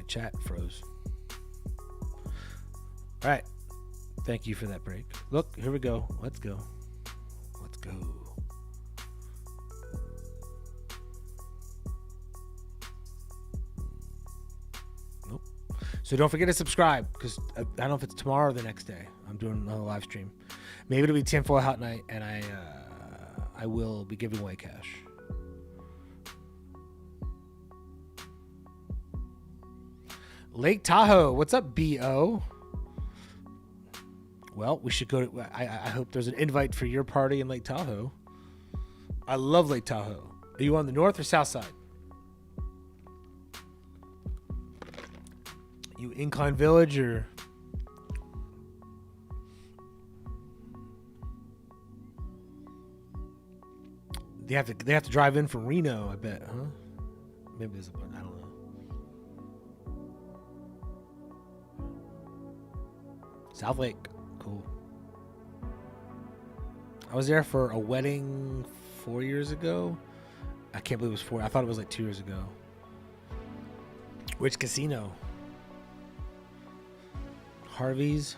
chat froze. All right. Thank you for that break. Look, here we go. Let's go. Let's go. Nope. So don't forget to subscribe, because I don't know if it's tomorrow or the next day. I'm doing another live stream. Maybe it'll be tinfoil hat night, and I will be giving away cash. Lake Tahoe. What's up, B.O.? Well, we should go to... I hope there's an invite for your party in Lake Tahoe. I love Lake Tahoe. Are you on the north or south side? You Incline Village or... They have to drive in from Reno, I bet, huh? Maybe there's a... I don't know. South Lake. Cool. I was there for a wedding 4 years ago. I can't believe it was 4. I thought it was like 2 years ago. Which casino? Harvey's.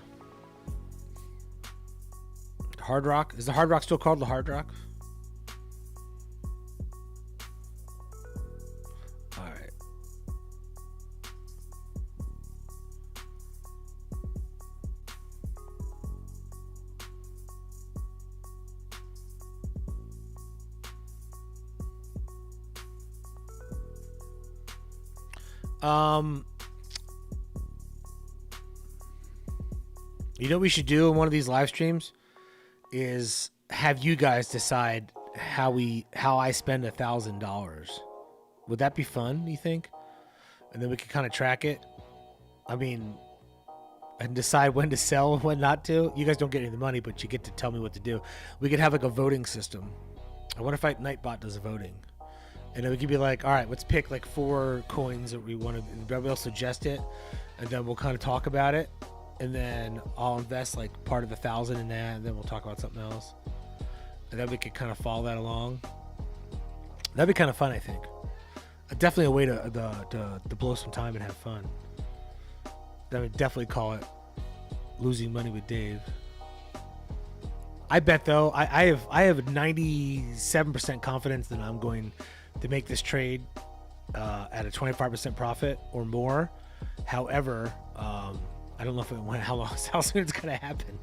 Hard Rock. Is the Hard Rock still called the Hard Rock? All right. You know what we should do in one of these live streams is have you guys decide how I spend $1,000. Would that be fun, you think? And then we could kind of track it. I mean, and decide when to sell and when not to. You guys don't get any of the money, but you get to tell me what to do. We could have like a voting system. I wonder if Nightbot does a voting. And then we could be like, all right, let's pick like 4 coins that we want to, everybody will suggest it. And then we'll kind of talk about it. And then I'll invest like part of 1,000 in that. And then we'll talk about something else. And then we could kind of follow that along. That'd be kind of fun, I think. Definitely a way to blow some time and have fun. I would definitely call it Losing Money with Dave. I bet though, I have 97% confidence that I'm going to make this trade at a 25% profit or more. However, I don't know if how soon it's gonna happen.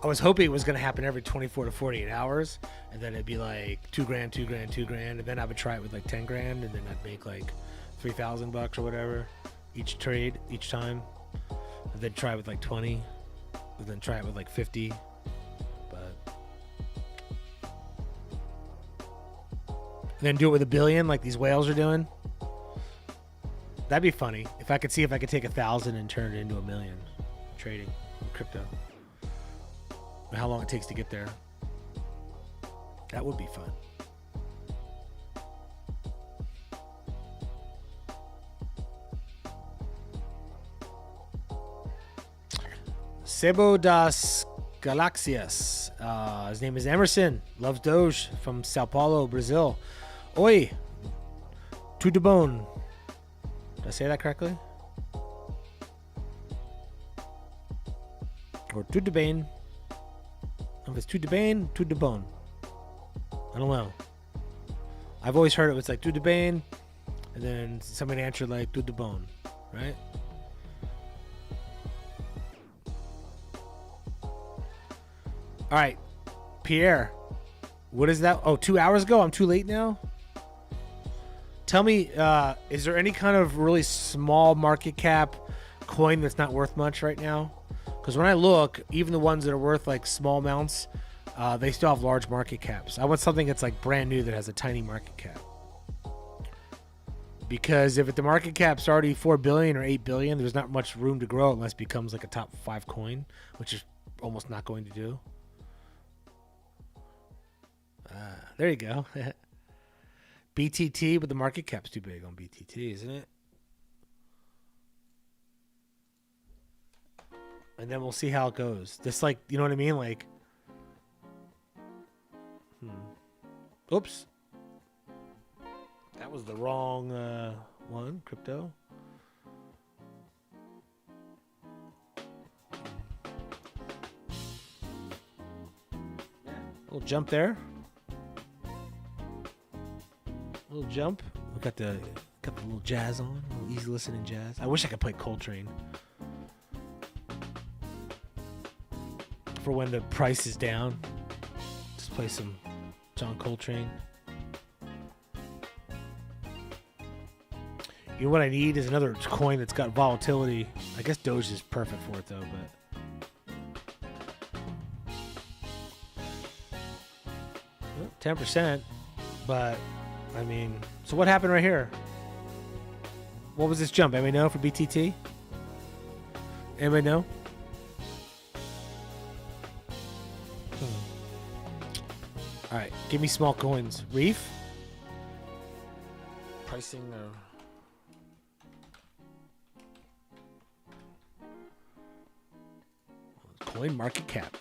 I was hoping it was gonna happen every 24 to 48 hours, and then it'd be like $2 grand, $2 grand, $2 grand, and then I would try it with like 10 grand, and then I'd make like $3,000 or whatever each trade, each time. And then try it with like 20, and then try it with like 50. But and then do it with $1 billion like these whales are doing. That'd be funny if I could see if I could take 1,000 and turn it into $1 million trading in crypto. And how long it takes to get there. That would be fun. Sebo das Galaxias. His name is Emerson. Loves Doge from Sao Paulo, Brazil. Oi. Tudo bom. Did I say that correctly? Or tudo bem. If it's tudo bem, tudo bom. I don't know. I've always heard it was like tudo bem, and then somebody answered like tudo bom, right? All right, Pierre, what is that? Oh, 2 hours ago? I'm too late now? Tell me, is there any kind of really small market cap coin that's not worth much right now? Because when I look, even the ones that are worth like small amounts, they still have large market caps. I want something that's like brand new that has a tiny market cap. Because if the market cap's already 4 billion or 8 billion, there's not much room to grow unless it becomes like a top 5 coin, which is almost not going to do. There you go. BTT, but the market cap's too big on BTT, isn't it? And then we'll see how it goes. Just like, you know what I mean? Like, oops. That was the wrong one, crypto. Little jump there. Little jump. We got the little jazz on. A little easy listening jazz. I wish I could play Coltrane. For when the price is down. Just play some John Coltrane. You know what I need is another coin that's got volatility. I guess Doge is perfect for it though, but 10%. But I mean, so what happened right here? What was this jump? Anybody know for BTT? Anybody know? All right, give me small coins. Reef. Pricing coin market cap.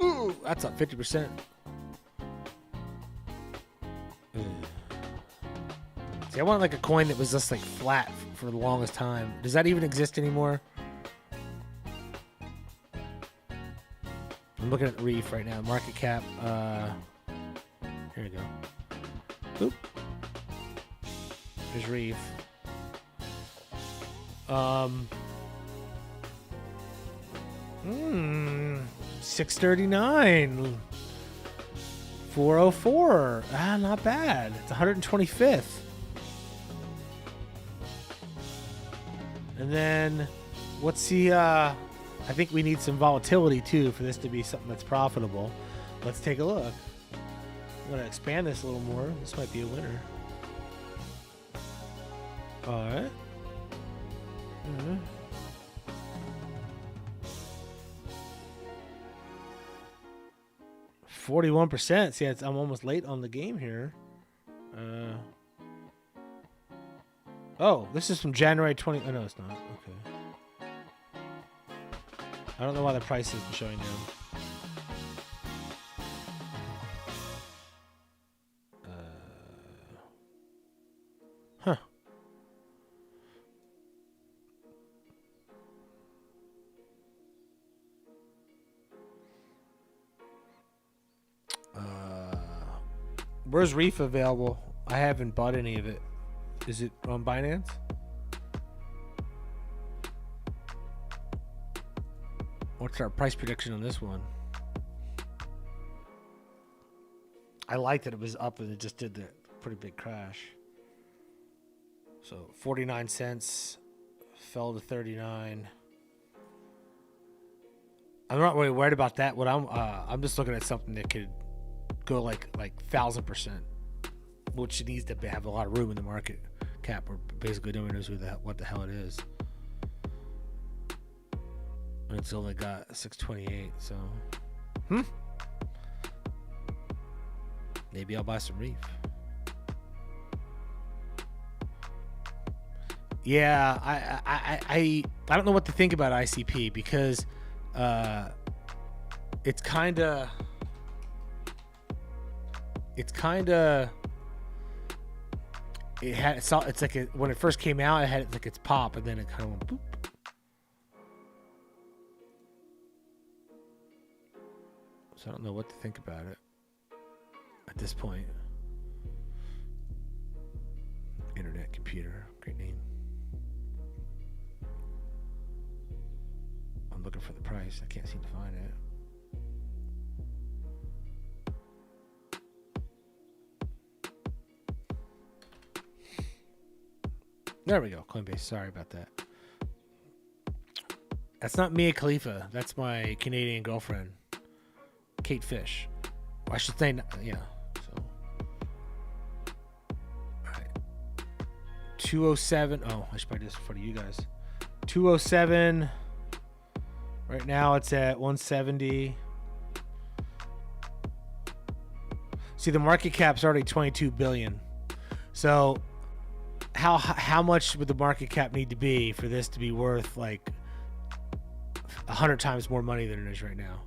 Ooh, that's up 50%. See, I want like a coin that was just like flat for the longest time. Does that even exist anymore? I'm looking at Reef right now. Market cap. Here we go. Oop. There's Reef. 639. 404. Ah, not bad. It's 125th. And then what's the I think we need some volatility too for this to be something that's profitable. Let's take a look. I'm gonna expand this a little more. This might be a winner. All right. 41%. See, I'm almost late on the game here. Oh, this is from January 20. Oh, no, it's not. Okay. I don't know why the price isn't showing now. Huh. Where's Reef available? I haven't bought any of it. Is it on Binance? What's our price prediction on this one? I liked that it was up and it just did the pretty big crash. So 49 cents fell to 39. I'm not really worried about that. What I'm just looking at something that could go like 1,000%, which needs to have a lot of room in the market cap. Or basically nobody knows what the hell it is. And it's only got 628, so maybe I'll buy some Reef. Yeah, I don't know what to think about ICP because it's kind of it's like when it first came out, it had like its pop, and then it kind of went boop. So I don't know what to think about it at this point. Internet computer, great name. I'm looking for the price. I can't seem to find it. There we go. Coinbase. Sorry about that. That's not Mia Khalifa. That's my Canadian girlfriend, Kate Fish. I should say, yeah. So, all right. 207. Oh, I should probably do this for you guys. 207. Right now it's at 170. See, the market cap's already 22 billion. So how much would the market cap need to be for this to be worth like 100 times more money than it is right now?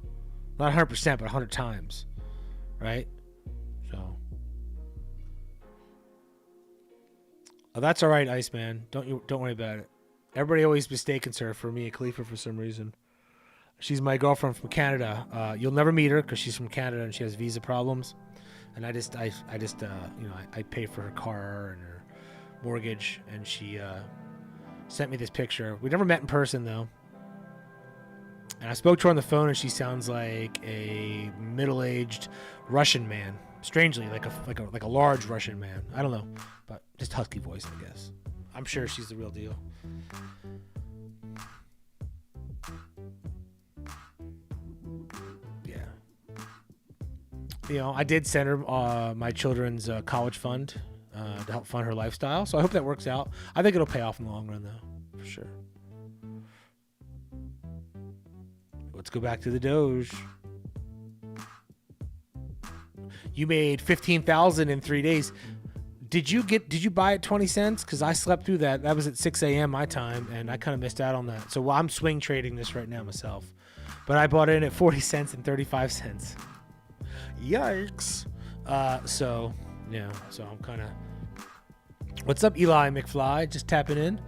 Not 100%, but 100 times, right? So, oh, that's all right, Iceman. Don't worry about it. Everybody always mistakes her for Mia Khalifa for some reason. She's my girlfriend from Canada. You'll never meet her because she's from Canada and she has visa problems. And I just I pay for her car and her mortgage, and she sent me this picture. We never met in person though. And I spoke to her on the phone, and she sounds like a middle-aged Russian man. Strangely, like a large Russian man. I don't know, but just husky voice, I guess. I'm sure she's the real deal. Yeah. You know, I did send her my children's college fund to help fund her lifestyle, so I hope that works out. I think it'll pay off in the long run, though, for sure. Let's go back to the Doge. You made 15,000 in 3 days. Did you buy it 20 cents? Because I slept through that. That was at 6 a.m. my time, and I kind of missed out on that. So I'm swing trading this right now myself. But I bought in at 40 cents and 35 cents. Yikes. So, yeah. So I'm kind of... What's up, Eli McFly? Just tapping in.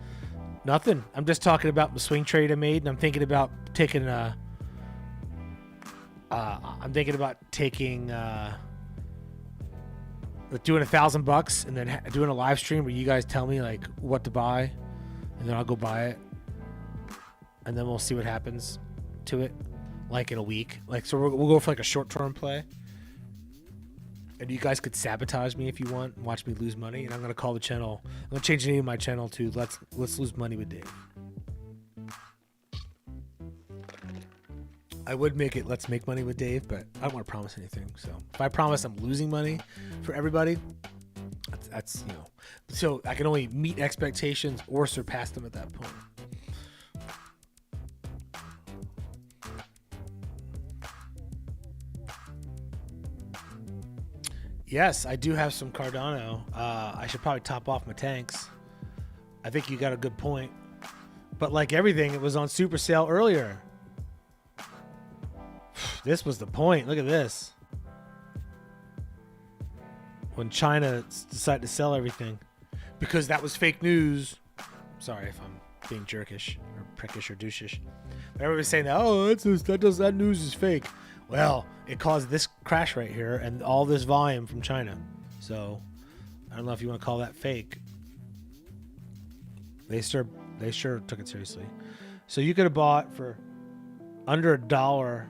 Nothing. I'm just talking about the swing trade I made, and I'm thinking about taking... doing $1,000 and then doing a live stream where you guys tell me like what to buy, and then I'll go buy it, and then we'll see what happens to it, like in a week. Like, so we'll go for like a short-term play, and you guys could sabotage me if you want, and watch me lose money. And I'm gonna call the channel. I'm gonna change the name of my channel to Let's Lose Money with Dave. I would make it Let's Make Money with Dave, but I don't want to promise anything. So if I promise I'm losing money for everybody, that's you know, so I can only meet expectations or surpass them at that point. Yes, I do have some Cardano. I should probably top off my tanks. I think you got a good point. But like everything, it was on super sale earlier. This was the point. Look at this. When China decided to sell everything. Because that was fake news. Sorry if I'm being jerkish or prickish or douchish. But everybody's saying that, oh, that news is fake. Well, it caused this crash right here and all this volume from China. So I don't know if you want to call that fake. They sure took it seriously. So you could have bought for under $1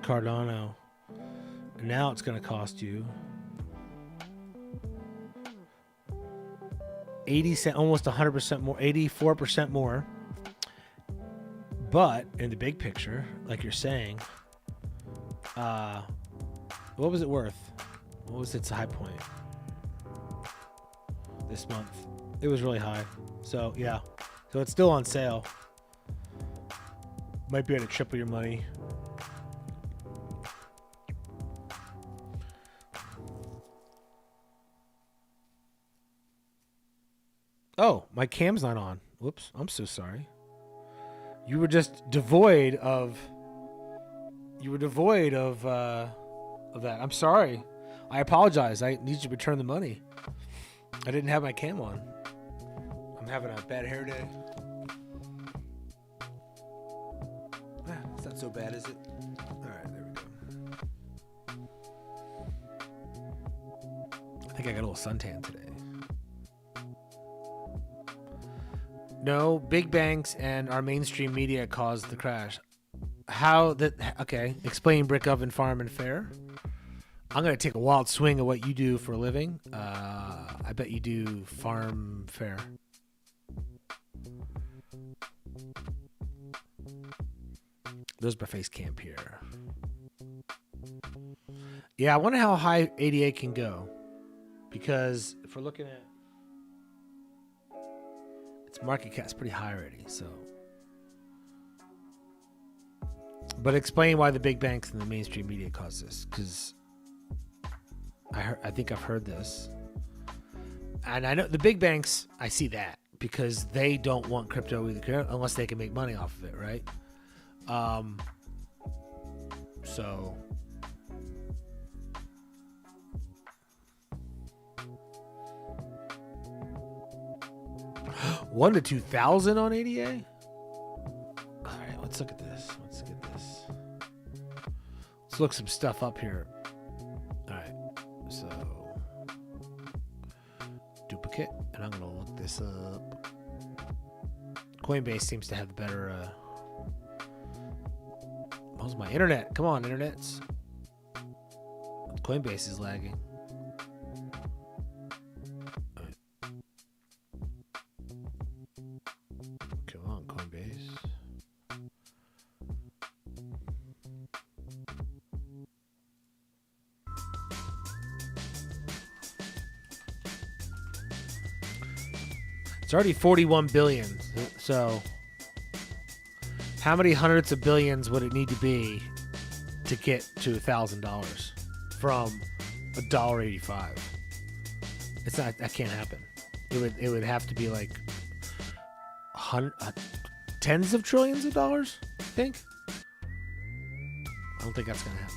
Cardano. And now it's going to cost you 80 cents, almost 100% more, 84% more. But in the big picture, like you're saying, what was it worth? What was its high point this month? It was really high. So yeah, so it's still on sale. Might be able to triple your money. Oh, my cam's not on. Whoops, I'm so sorry. You were just devoid of. You were devoid of that. I'm sorry. I apologize. I need you to return the money. I didn't have my cam on. I'm having a bad hair day. It's not so bad, is it? All right, there we go. I think I got a little suntan today. No, big banks and our mainstream media caused the crash. How that? Okay, explain brick oven farm and fair. I'm gonna take a wild swing at what you do for a living. I bet you do farm fair. There's my face camp here. Yeah, I wonder how high ADA can go, because if we're looking at its market cap's pretty high already. So. But explain why the big banks and the mainstream media caused this, because I think I've heard this, and I know the big banks. I see that because they don't want crypto either, unless they can make money off of it, right? So 1 to 2,000 on ADA. All right, let's look at this. Let's look some stuff up here. All right, so duplicate, and I'm gonna look this up. Coinbase seems to have the better. How's my internet? Come on, internets. Coinbase is lagging. All right. Come on, Coinbase. It's already 41 billion. So how many hundreds of billions would it need to be to get to $1,000 from $1.85? It's not. That can't happen. It would have to be like tens of trillions of dollars. I think. I don't think that's gonna happen.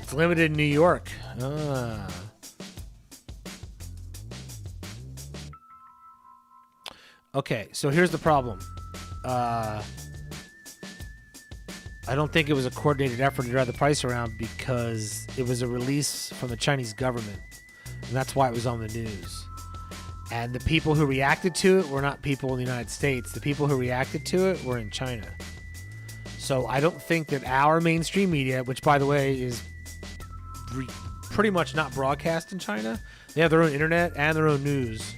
It's limited in New York. Okay, so here's the problem. I don't think it was a coordinated effort to drive the price around, because it was a release from the Chinese government, and that's why it was on the news. And the people who reacted to it were not people in the United States. The people who reacted to it were in China. So I don't think that our mainstream media, which by the way is pretty much not broadcast in China, they have their own internet and their own news,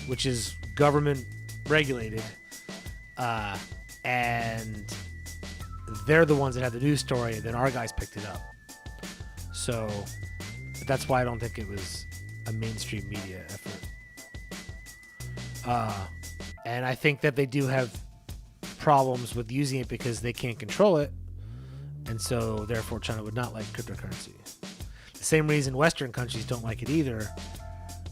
which is government regulated, and they're the ones that had the news story, and then our guys picked it up. So that's why I don't think it was a mainstream media effort. And I think that they do have problems with using it because they can't control it, And so, therefore, China would not like cryptocurrency. The same reason Western countries don't like it either,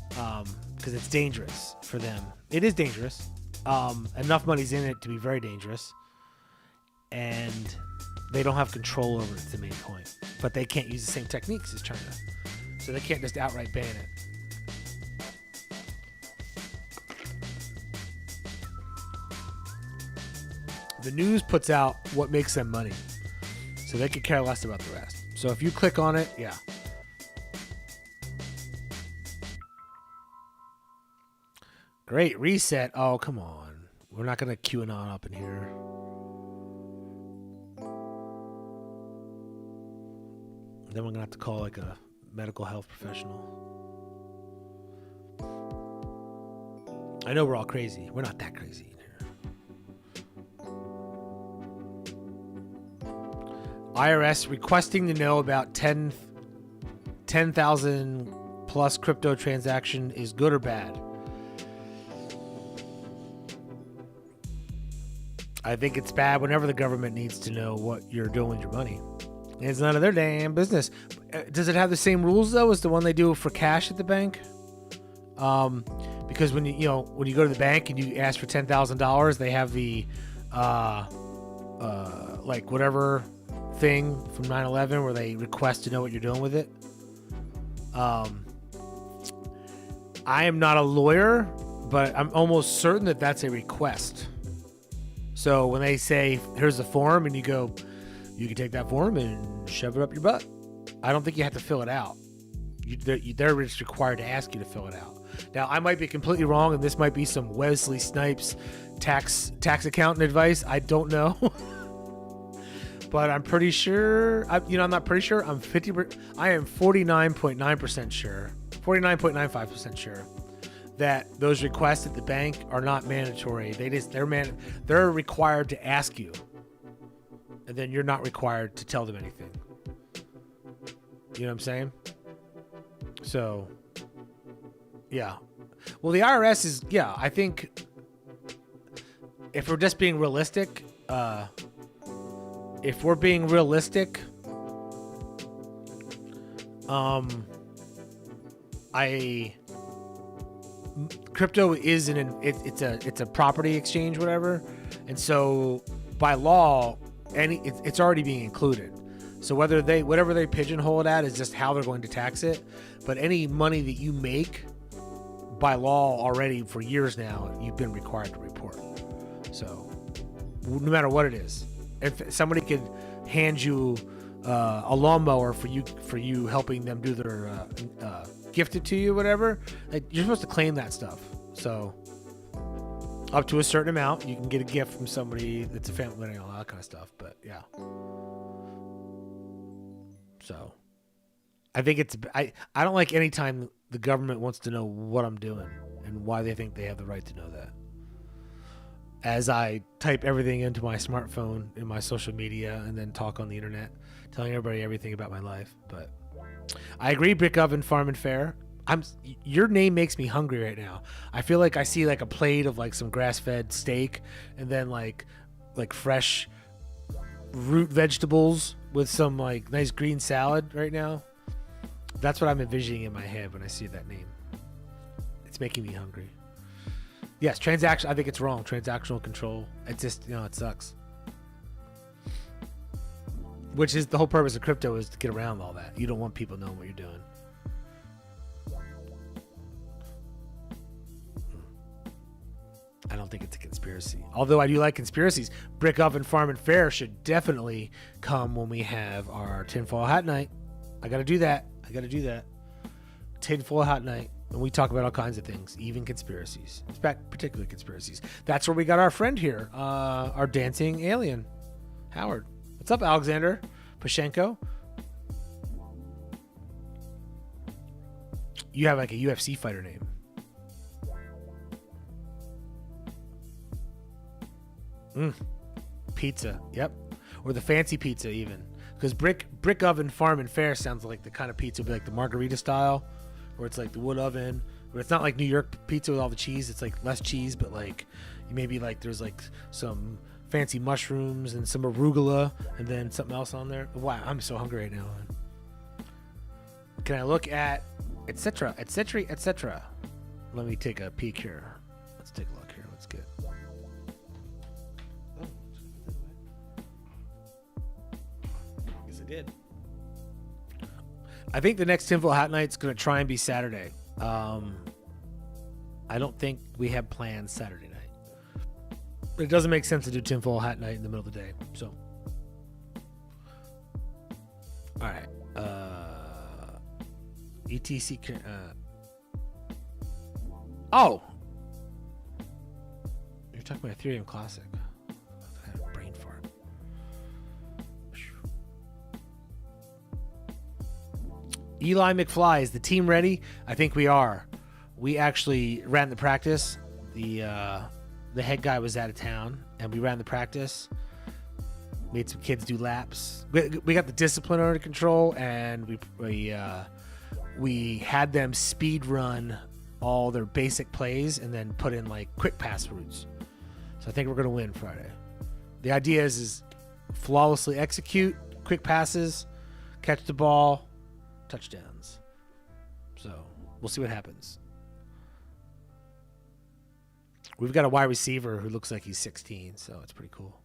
because it's dangerous for them. It is dangerous. Enough money's in it to be very dangerous. And they don't have control over it, is the main point. But they can't use the same techniques as China. So they can't just outright ban it. The news puts out what makes them money. So they could care less about the rest. So if you click on it, yeah. Great reset. Oh, come on. We're not going to QAnon up in here. Then we're going to have to call like a medical health professional. I know we're all crazy. We're not that crazy. IRS requesting to know about 10,000 plus crypto transaction is good or bad? I think it's bad whenever the government needs to know what you're doing with your money. It's none of their damn business. Does it have the same rules though as the one they do for cash at the bank? Because when you go to the bank and you ask for $10,000, they have the like whatever thing from 9/11 where they request to know what you're doing with it. I am not a lawyer, but I'm almost certain that that's a request. So when they say here's the form and you go, you can take that form and shove it up your butt. I don't think you have to fill it out. They're just required to ask you to fill it out. Now I might be completely wrong, and this might be some Wesley Snipes tax accountant advice. I don't know. But I'm pretty sure, I'm not pretty sure. I am 49.9% sure, 49.95% sure that those requests at the bank are not mandatory. They're required to ask you, and then you're not required to tell them anything. You know what I'm saying? So, yeah. Well, the IRS is, I think if we're just being realistic, crypto is it's a property exchange, whatever, and so by law, it's already being included. So whatever they pigeonhole it at is just how they're going to tax it. But any money that you make, by law already for years now, you've been required to report. So no matter what it is. If somebody could hand you a lawnmower for you helping them do their gift it to you, whatever, you're supposed to claim that stuff. So up to a certain amount, you can get a gift from somebody that's a family and all that kind of stuff. But yeah, so I think I don't like any time the government wants to know what I'm doing and why they think they have the right to know that. As I type everything into my smartphone in my social media and then talk on the internet, telling everybody everything about my life. But I agree, Brick Oven Farm and Fair. Your name makes me hungry right now. I feel like I see like a plate of like some grass-fed steak and then like fresh root vegetables with some like nice green salad right now. That's what I'm envisioning in my head when I see that name. It's making me hungry. Yes, transaction. I think it's wrong. Transactional control. It just, it sucks. Which is the whole purpose of crypto, is to get around all that. You don't want people knowing what you're doing. I don't think it's a conspiracy. Although I do like conspiracies. Brick Oven Farm and Fair should definitely come when we have our tinfoil hat night. I got to do that. Tinfoil hat night. And we talk about all kinds of things, even conspiracies. In fact, particularly conspiracies. That's where we got our friend here, our dancing alien, Howard. What's up, Alexander Pashenko? You have like a UFC fighter name. Pizza, yep. Or the fancy pizza even. Because Brick Oven Farm and Fair sounds like the kind of pizza would be like the margarita style, where it's like the wood oven, where it's not like New York pizza with all the cheese. It's like less cheese, but like maybe like there's like some fancy mushrooms and some arugula and then something else on there. Wow, I'm so hungry right now. Can I look at etc. etc. etc. Let me take a peek here. Let's take a look here. Let's get. Oh, guess I did. I think the next tinfoil hat night's going to try and be Saturday. I don't think we have plans Saturday night. It doesn't make sense to do tinfoil hat night in the middle of the day. So, all right. ETC. Oh, you're talking about Ethereum Classic. I had a brain fart. Eli McFly, is the team ready? I think we are. We actually ran the practice. The head guy was out of town, and we ran the practice. Made some kids do laps. We got the discipline under control, and we had them speed run all their basic plays and then put in like quick pass routes. So I think we're gonna win Friday. The idea is flawlessly execute quick passes, catch the ball, touchdowns. So we'll see what happens. We've got a wide receiver who looks like he's 16, so it's pretty cool.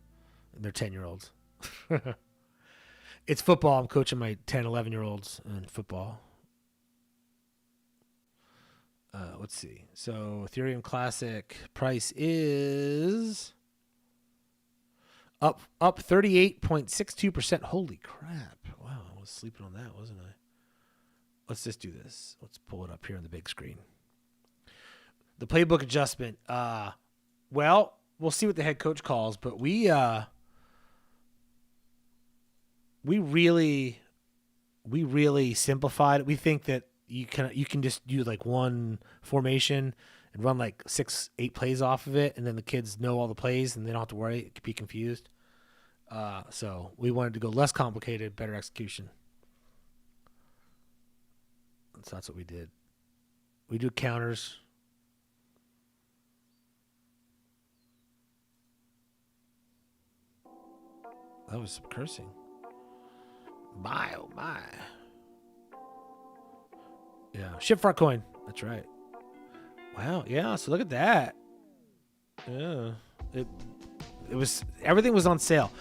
And they're 10-year-olds. It's football. I'm coaching my 10, 11-year-olds in football. Let's see. So Ethereum Classic price is up 38.62%. Holy crap. Wow, I was sleeping on that, wasn't I? Let's just do this. Let's pull it up here on the big screen. The playbook adjustment. Well, we'll see what the head coach calls, but we really simplified it. We think that you can just do like one formation and run like 6-8 plays off of it, and then the kids know all the plays and they don't have to worry, be confused. So we wanted to go less complicated, better execution. So that's what we did. We do counters. That was some cursing. My, oh my. Yeah, ship for our coin. That's right. Wow, yeah, so look at that. Yeah. It was, everything was on sale.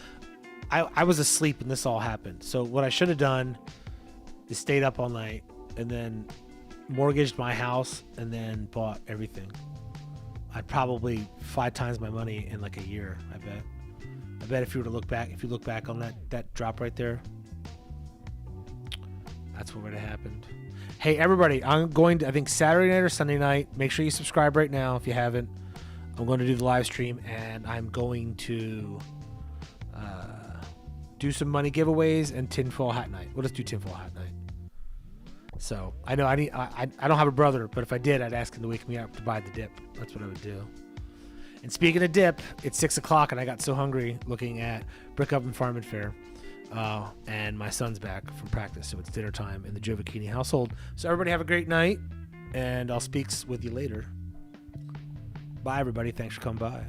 I was asleep when this all happened. So what I should have done is stayed up all night and then mortgaged my house and then bought everything. I'd probably 5 times my money in like a year, I bet. I bet if you were to look back on that drop right there, that's what would have happened. Hey, everybody, I'm going to, I think Saturday night or Sunday night, make sure you subscribe right now if you haven't. I'm going to do the live stream, and I'm going to do some money giveaways and tinfoil hat night. We'll just do tinfoil hat night. So I know I don't have a brother, but if I did, I'd ask him to wake me up to buy the dip. That's what I would do. And speaking of dip, it's 6 o'clock, and I got so hungry looking at Brick Oven Farm and Fair. And my son's back from practice, so it's dinner time in the Giovacchini household. So everybody have a great night, and I'll speak with you later. Bye, everybody. Thanks for coming by.